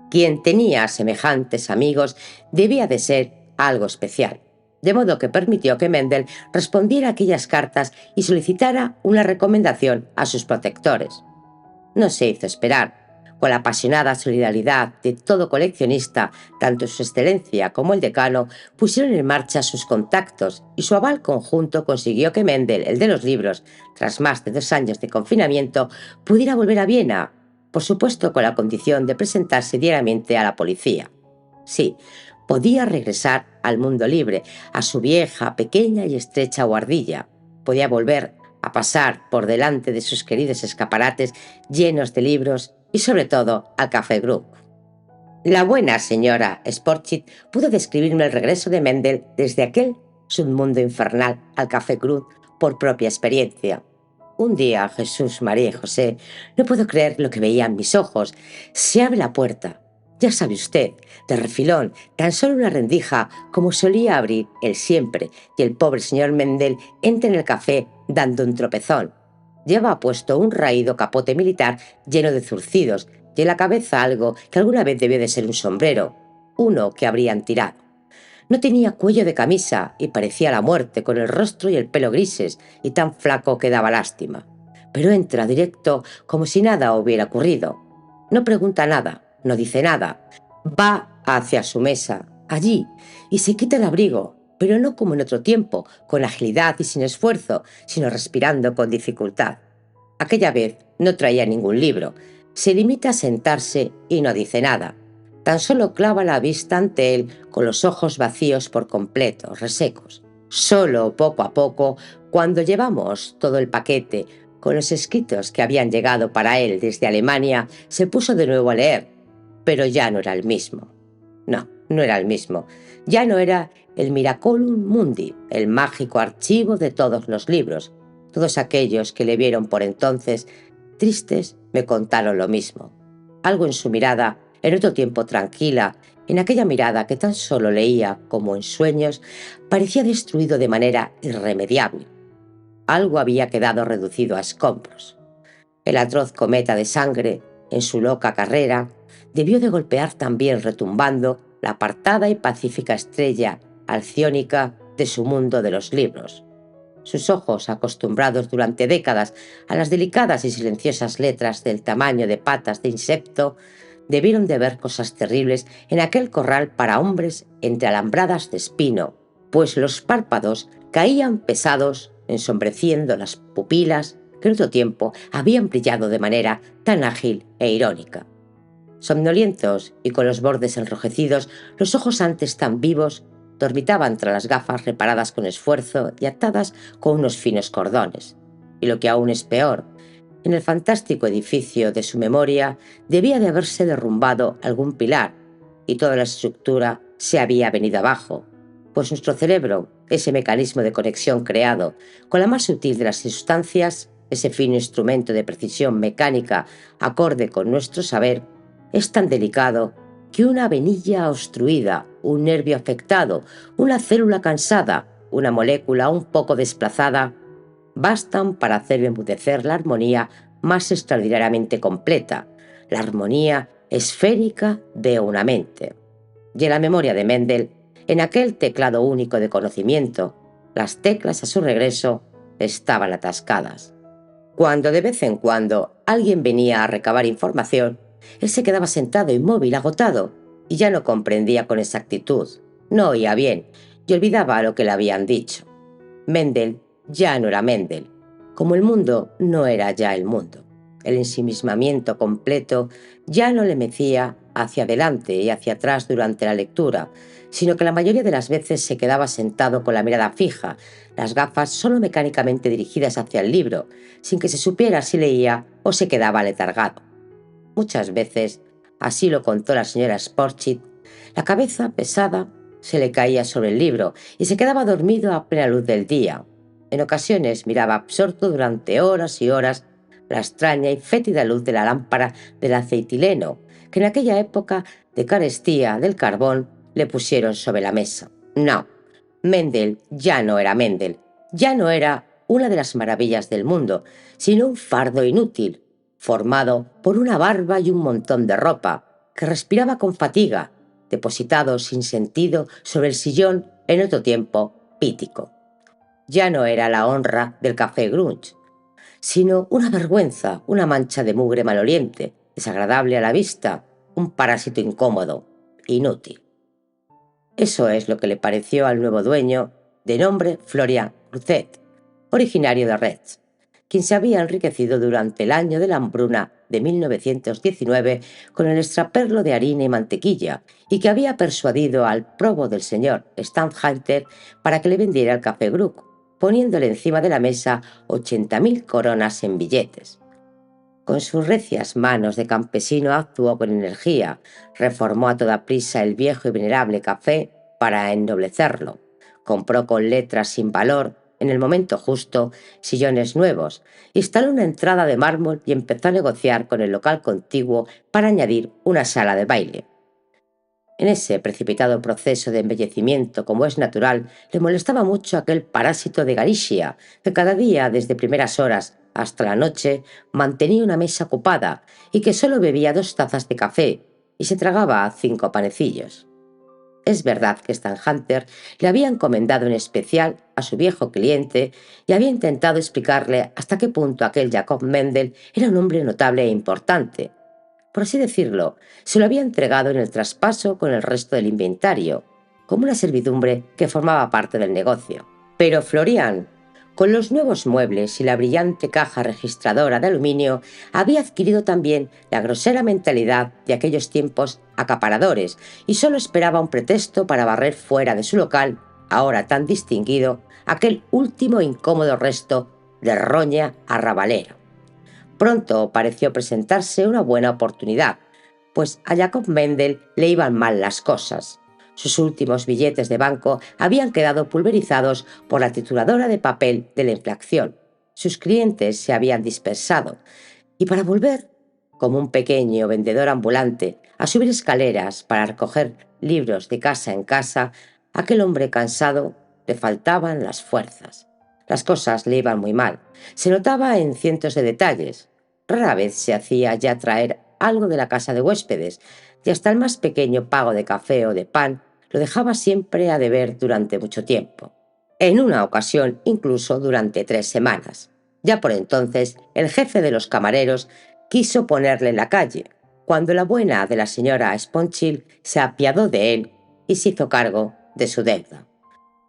Quien tenía semejantes amigos debía de ser algo especial, de modo que permitió que Mendel respondiera a aquellas cartas y solicitara una recomendación a sus protectores. No se hizo esperar. Con la apasionada solidaridad de todo coleccionista, tanto su excelencia como el decano pusieron en marcha sus contactos y su aval conjunto consiguió que Mendel, el de los libros, tras más de 2 años de confinamiento, pudiera volver a Viena, por supuesto con la condición de presentarse diariamente a la policía. Sí, podía regresar al mundo libre, a su vieja, pequeña y estrecha guardilla. Podía volver a pasar por delante de sus queridos escaparates llenos de libros y sobre todo al Café Group. La buena señora Sporchit pudo describirme el regreso de Mendel desde aquel submundo infernal al Café Group por propia experiencia. Un día, Jesús, María y José, no puedo creer lo que veía en mis ojos. Se abre la puerta. Ya sabe usted, de refilón, tan solo una rendija, como solía abrir él siempre, y el pobre señor Mendel entra en el café dando un tropezón. Lleva puesto un raído capote militar lleno de zurcidos y en la cabeza algo que alguna vez debió de ser un sombrero, uno que habrían tirado. No tenía cuello de camisa y parecía la muerte, con el rostro y el pelo grises y tan flaco que daba lástima. Pero entra directo como si nada hubiera ocurrido. No pregunta nada, no dice nada. Va hacia su mesa, allí, y se quita el abrigo, pero no como en otro tiempo, con agilidad y sin esfuerzo, sino respirando con dificultad. Aquella vez no traía ningún libro. Se limita a sentarse y no dice nada. Tan solo clava la vista ante él con los ojos vacíos por completo, resecos. Solo poco a poco, cuando llevamos todo el paquete con los escritos que habían llegado para él desde Alemania, se puso de nuevo a leer, pero ya no era el mismo. No, no era el mismo. Ya no era el Miraculum Mundi, el mágico archivo de todos los libros. Todos aquellos que le vieron por entonces tristes me contaron lo mismo. Algo en su mirada, en otro tiempo tranquila, en aquella mirada que tan solo leía como en sueños, parecía destruido de manera irremediable. Algo había quedado reducido a escombros. El atroz cometa de sangre, en su loca carrera, debió de golpear también retumbando la apartada y pacífica estrella alciónica de su mundo de los libros. Sus ojos, acostumbrados durante décadas a las delicadas y silenciosas letras del tamaño de patas de insecto, debieron de ver cosas terribles en aquel corral para hombres entre alambradas de espino, pues los párpados caían pesados, ensombreciendo las pupilas que en otro tiempo habían brillado de manera tan ágil e irónica. Somnolientos y con los bordes enrojecidos, los ojos antes tan vivos dormitaban tras las gafas reparadas con esfuerzo y atadas con unos finos cordones. Y lo que aún es peor, en el fantástico edificio de su memoria debía de haberse derrumbado algún pilar y toda la estructura se había venido abajo, pues nuestro cerebro, ese mecanismo de conexión creado con la más sutil de las sustancias, ese fino instrumento de precisión mecánica acorde con nuestro saber, es tan delicado que una venilla obstruida, un nervio afectado, una célula cansada, una molécula un poco desplazada, bastan para hacer enmudecer la armonía más extraordinariamente completa, la armonía esférica de una mente. Y en la memoria de Mendel, en aquel teclado único de conocimiento, las teclas a su regreso estaban atascadas. Cuando de vez en cuando alguien venía a recabar información, él se quedaba sentado inmóvil, agotado, y ya no comprendía con exactitud, no oía bien y olvidaba lo que le habían dicho. Mendel ya no era Mendel, como el mundo no era ya el mundo. El ensimismamiento completo ya no le mecía hacia adelante y hacia atrás durante la lectura, sino que la mayoría de las veces se quedaba sentado con la mirada fija, las gafas solo mecánicamente dirigidas hacia el libro, sin que se supiera si leía o se quedaba letargado. Muchas veces, así lo contó la señora Sporchit, la cabeza pesada se le caía sobre el libro y se quedaba dormido a plena luz del día. En ocasiones miraba absorto durante horas y horas la extraña y fétida luz de la lámpara del aceitileno, que en aquella época de carestía del carbón le pusieron sobre la mesa. No, Mendel ya no era Mendel, ya no era una de las maravillas del mundo, sino un fardo inútil, formado por una barba y un montón de ropa, que respiraba con fatiga, depositado sin sentido sobre el sillón en otro tiempo pítico. Ya no era la honra del café grunge, sino una vergüenza, una mancha de mugre maloliente, desagradable a la vista, un parásito incómodo, inútil. Eso es lo que le pareció al nuevo dueño, de nombre Florian Cruzet, originario de Retz, quien se había enriquecido durante el año de la hambruna de 1919 con el extraperlo de harina y mantequilla y que había persuadido al probo del señor Stamphalter para que le vendiera el café Gluck, poniéndole encima de la mesa 80.000 coronas en billetes. Con sus recias manos de campesino actuó con energía, reformó a toda prisa el viejo y venerable café para ennoblecerlo, compró con letras sin valor, en el momento justo, sillones nuevos, instaló una entrada de mármol y empezó a negociar con el local contiguo para añadir una sala de baile. En ese precipitado proceso de embellecimiento, como es natural, le molestaba mucho aquel parásito de Galicia, que cada día, desde primeras horas hasta la noche, mantenía una mesa ocupada y que solo bebía 2 tazas de café y se tragaba 5 panecillos. Es verdad que Stamphalter le había encomendado en especial a su viejo cliente y había intentado explicarle hasta qué punto aquel Jacob Mendel era un hombre notable e importante. Por así decirlo, se lo había entregado en el traspaso con el resto del inventario, como una servidumbre que formaba parte del negocio. Pero Florian, con los nuevos muebles y la brillante caja registradora de aluminio, había adquirido también la grosera mentalidad de aquellos tiempos acaparadores y solo esperaba un pretexto para barrer fuera de su local, ahora tan distinguido, aquel último incómodo resto de roña arrabalera. Pronto pareció presentarse una buena oportunidad, pues a Jacob Mendel le iban mal las cosas. Sus últimos billetes de banco habían quedado pulverizados por la trituradora de papel de la inflación. Sus clientes se habían dispersado y para volver, como un pequeño vendedor ambulante, a subir escaleras para recoger libros de casa en casa, a aquel hombre cansado le faltaban las fuerzas. Las cosas le iban muy mal. Se notaba en cientos de detalles. Rara vez se hacía ya traer algo de la casa de huéspedes, y hasta el más pequeño pago de café o de pan lo dejaba siempre a deber durante mucho tiempo. En una ocasión, incluso durante 3 semanas. Ya por entonces, el jefe de los camareros quiso ponerle en la calle, cuando la buena de la señora Sponchill se apiadó de él y se hizo cargo de su deuda.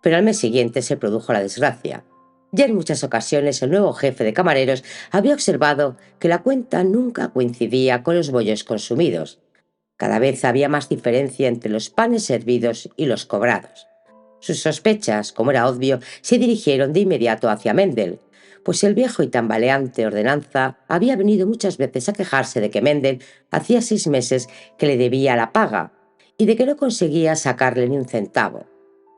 Pero al mes siguiente se produjo la desgracia. Ya en muchas ocasiones el nuevo jefe de camareros había observado que la cuenta nunca coincidía con los bollos consumidos. Cada vez había más diferencia entre los panes servidos y los cobrados. Sus sospechas, como era obvio, se dirigieron de inmediato hacia Mendel, pues el viejo y tambaleante ordenanza había venido muchas veces a quejarse de que Mendel hacía 6 meses que le debía la paga y de que no conseguía sacarle ni un centavo.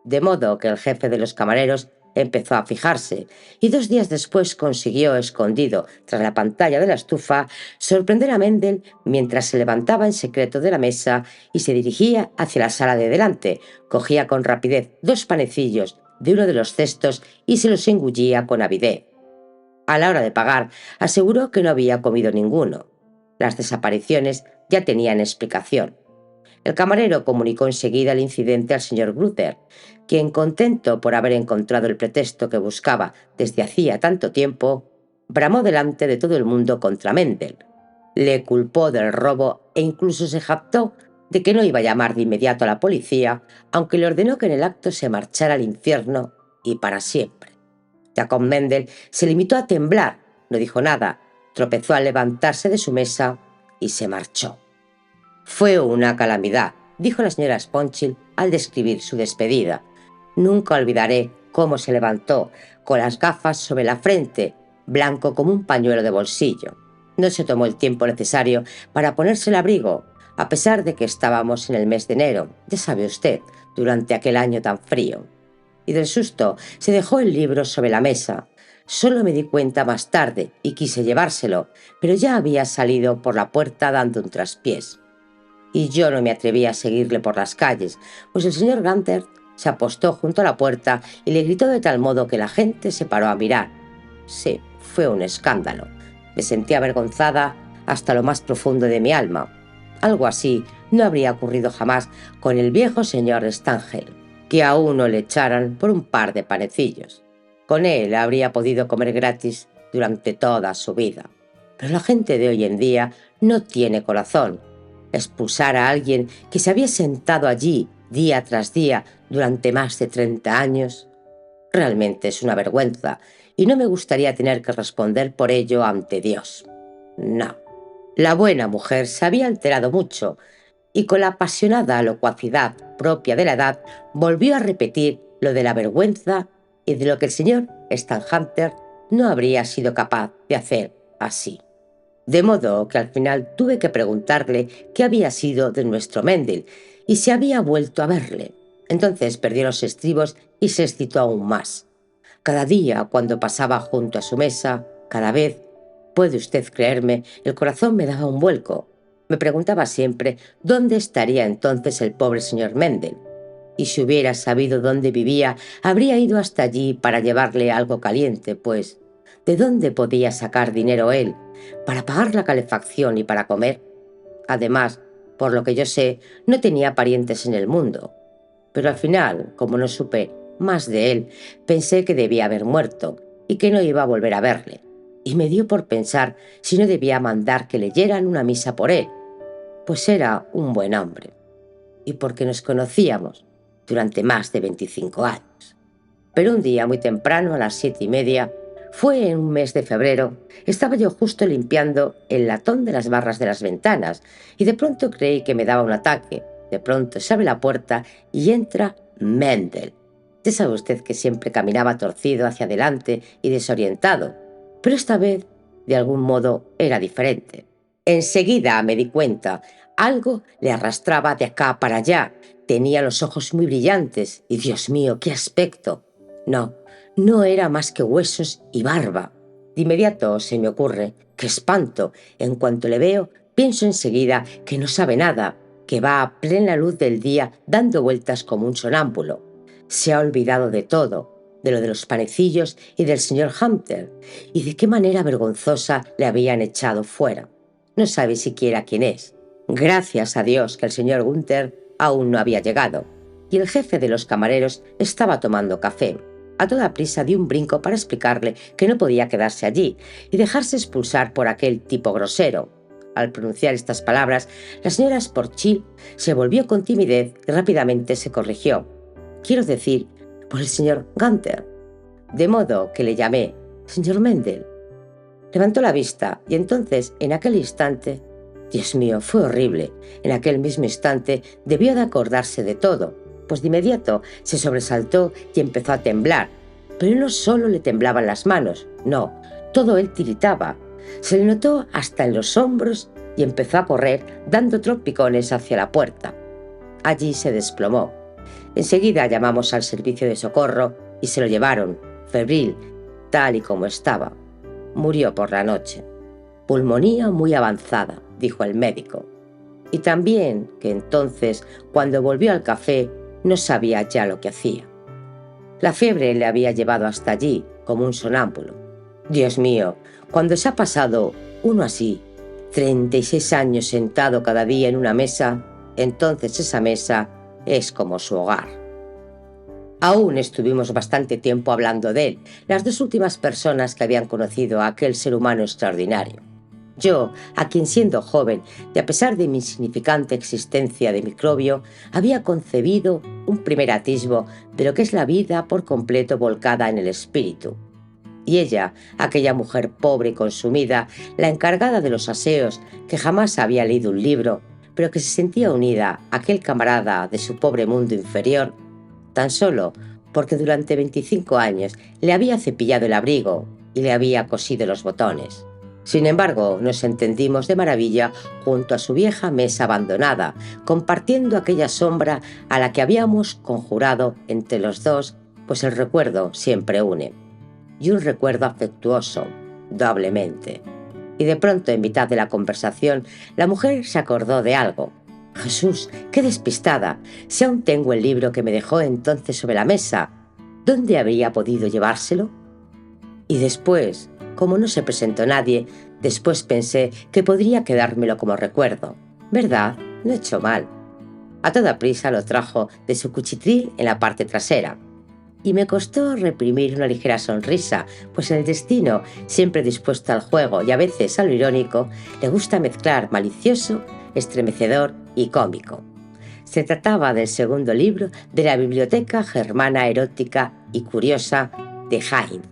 De modo que el jefe de los camareros empezó a fijarse y 2 días después consiguió, escondido tras la pantalla de la estufa, sorprender a Mendel mientras se levantaba en secreto de la mesa y se dirigía hacia la sala de delante. Cogía con rapidez 2 panecillos de uno de los cestos y se los engullía con avidez. A la hora de pagar, aseguró que no había comido ninguno. Las desapariciones ya tenían explicación. El camarero comunicó enseguida el incidente al señor Grutter, quien, contento por haber encontrado el pretexto que buscaba desde hacía tanto tiempo, bramó delante de todo el mundo contra Mendel. Le culpó del robo e incluso se jactó de que no iba a llamar de inmediato a la policía, aunque le ordenó que en el acto se marchara al infierno y para siempre. Jacob Mendel se limitó a temblar, no dijo nada, tropezó al levantarse de su mesa y se marchó. «Fue una calamidad», dijo la señora Sponchill al describir su despedida. «Nunca olvidaré cómo se levantó, con las gafas sobre la frente, blanco como un pañuelo de bolsillo. No se tomó el tiempo necesario para ponerse el abrigo, a pesar de que estábamos en el mes de enero, ya sabe usted, durante aquel año tan frío. Y del susto se dejó el libro sobre la mesa. Solo me di cuenta más tarde y quise llevárselo, pero ya había salido por la puerta dando un traspiés. Y yo no me atreví a seguirle por las calles, pues el señor Gunther se apostó junto a la puerta y le gritó de tal modo que la gente se paró a mirar. Sí, fue un escándalo. Me sentí avergonzada hasta lo más profundo de mi alma. Algo así no habría ocurrido jamás con el viejo señor Stangel, que a uno le echaran por un par de panecillos. Con él habría podido comer gratis durante toda su vida. Pero la gente de hoy en día no tiene corazón. Expulsar a alguien que se había sentado allí día tras día durante más de 30 años realmente es una vergüenza y no me gustaría tener que responder por ello ante Dios. No. La buena mujer se había alterado mucho y con la apasionada locuacidad propia de la edad volvió a repetir lo de la vergüenza y de lo que el señor Stanhunter no habría sido capaz de hacer así. De modo que al final tuve que preguntarle qué había sido de nuestro Mendel y si había vuelto a verle. Entonces perdió los estribos y se excitó aún más. Cada día, cuando pasaba junto a su mesa, cada vez, puede usted creerme, el corazón me daba un vuelco. Me preguntaba siempre dónde estaría entonces el pobre señor Mendel. Y si hubiera sabido dónde vivía, habría ido hasta allí para llevarle algo caliente, pues ¿de dónde podía sacar dinero él para pagar la calefacción y para comer? Además, por lo que yo sé, no tenía parientes en el mundo. Pero al final, como no supe más de él, pensé que debía haber muerto y que no iba a volver a verle. Y me dio por pensar si no debía mandar que leyeran una misa por él, pues era un buen hombre. Y porque nos conocíamos durante más de 25 años. Pero un día muy temprano, a las 7:30, fue en un mes de febrero, estaba yo justo limpiando el latón de las barras de las ventanas y de pronto creí que me daba un ataque. De pronto se abre la puerta y entra Mendel. Ya sabe usted que siempre caminaba torcido hacia adelante y desorientado, pero esta vez, de algún modo, era diferente. Enseguida me di cuenta, algo le arrastraba de acá para allá. Tenía los ojos muy brillantes y, Dios mío, qué aspecto. No era más que huesos y barba. De inmediato se me ocurre, ¡qué espanto! En cuanto le veo, pienso enseguida que no sabe nada, que va a plena luz del día dando vueltas como un sonámbulo. Se ha olvidado de todo, de lo de los panecillos y del señor Hunter, y de qué manera vergonzosa le habían echado fuera. No sabe siquiera quién es. Gracias a Dios que el señor Gunther aún no había llegado, y el jefe de los camareros estaba tomando café. A toda prisa di un brinco para explicarle que no podía quedarse allí y dejarse expulsar por aquel tipo grosero. Al pronunciar estas palabras, la señora Sportchill se volvió con timidez y rápidamente se corrigió. Quiero decir, por el señor Gunther. De modo que le llamé, señor Mendel. Levantó la vista y entonces, en aquel instante, Dios mío, fue horrible. En aquel mismo instante debió de acordarse de todo, pues de inmediato se sobresaltó y empezó a temblar. Pero no solo le temblaban las manos, no, todo él tiritaba. Se le notó hasta en los hombros y empezó a correr dando trompicones hacia la puerta. Allí se desplomó. Enseguida llamamos al servicio de socorro y se lo llevaron, febril, tal y como estaba. Murió por la noche. Pulmonía muy avanzada, dijo el médico. Y también que entonces, cuando volvió al café, no sabía ya lo que hacía. La fiebre le había llevado hasta allí, como un sonámbulo. Dios mío, cuando se ha pasado uno así, 36 años sentado cada día en una mesa, entonces esa mesa es como su hogar. Aún estuvimos bastante tiempo hablando de él, las dos últimas personas que habían conocido a aquel ser humano extraordinario. Yo, a quien siendo joven y a pesar de mi insignificante existencia de microbio, había concebido un primer atisbo de lo que es la vida por completo volcada en el espíritu. Y ella, aquella mujer pobre y consumida, la encargada de los aseos, que jamás había leído un libro, pero que se sentía unida a aquel camarada de su pobre mundo inferior, tan solo porque durante 25 años le había cepillado el abrigo y le había cosido los botones. Sin embargo, nos entendimos de maravilla junto a su vieja mesa abandonada, compartiendo aquella sombra a la que habíamos conjurado entre los dos, pues el recuerdo siempre une. Y un recuerdo afectuoso, doblemente. Y de pronto, en mitad de la conversación, la mujer se acordó de algo. Jesús, qué despistada, si aún tengo el libro que me dejó entonces sobre la mesa, ¿dónde habría podido llevárselo? Y después, como no se presentó nadie, después pensé que podría quedármelo como recuerdo. ¿Verdad? No he hecho mal. A toda prisa lo trajo de su cuchitril en la parte trasera. Y me costó reprimir una ligera sonrisa, pues el destino, siempre dispuesto al juego y a veces a lo irónico, le gusta mezclar malicioso, estremecedor y cómico. Se trataba del segundo libro de la Biblioteca Germana Erótica y Curiosa de Heinz,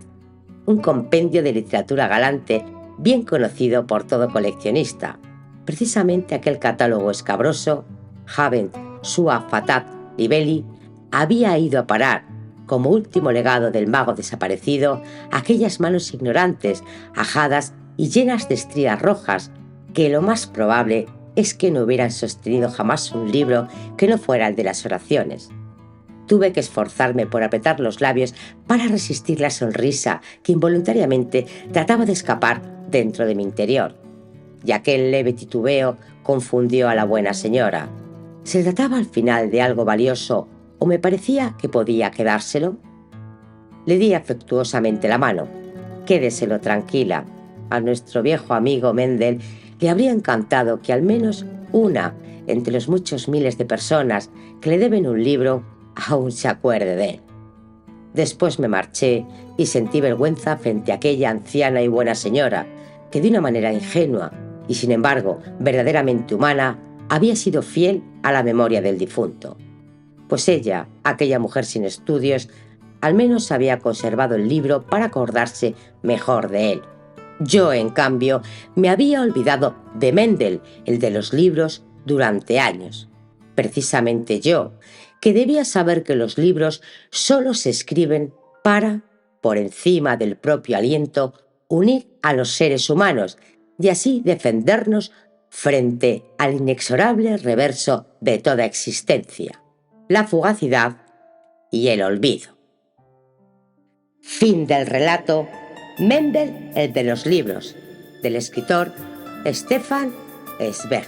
un compendio de literatura galante bien conocido por todo coleccionista. Precisamente aquel catálogo escabroso, Haben sua fatat libelli, había ido a parar, como último legado del mago desaparecido, a aquellas manos ignorantes, ajadas y llenas de estrías rojas, que lo más probable es que no hubieran sostenido jamás un libro que no fuera el de las oraciones. Tuve que esforzarme por apretar los labios para resistir la sonrisa que involuntariamente trataba de escapar dentro de mi interior. Y aquel leve titubeo confundió a la buena señora. ¿Se trataba al final de algo valioso o me parecía que podía quedárselo? Le di afectuosamente la mano. Quédeselo tranquila. A nuestro viejo amigo Mendel le habría encantado que al menos una entre los muchos miles de personas que le deben un libro aún se acuerde de él. Después me marché y sentí vergüenza frente a aquella anciana y buena señora que de una manera ingenua y sin embargo verdaderamente humana había sido fiel a la memoria del difunto. Pues ella, aquella mujer sin estudios, al menos había conservado el libro para acordarse mejor de él. Yo, en cambio, me había olvidado de Mendel, el de los libros, durante años. Precisamente yo, que debía saber que los libros solo se escriben para, por encima del propio aliento, unir a los seres humanos y así defendernos frente al inexorable reverso de toda existencia, la fugacidad y el olvido. Fin del relato Mendel, el de los libros, del escritor Stefan Zweig.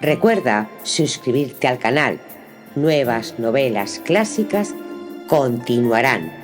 Recuerda suscribirte al canal. Nuevas novelas clásicas continuarán.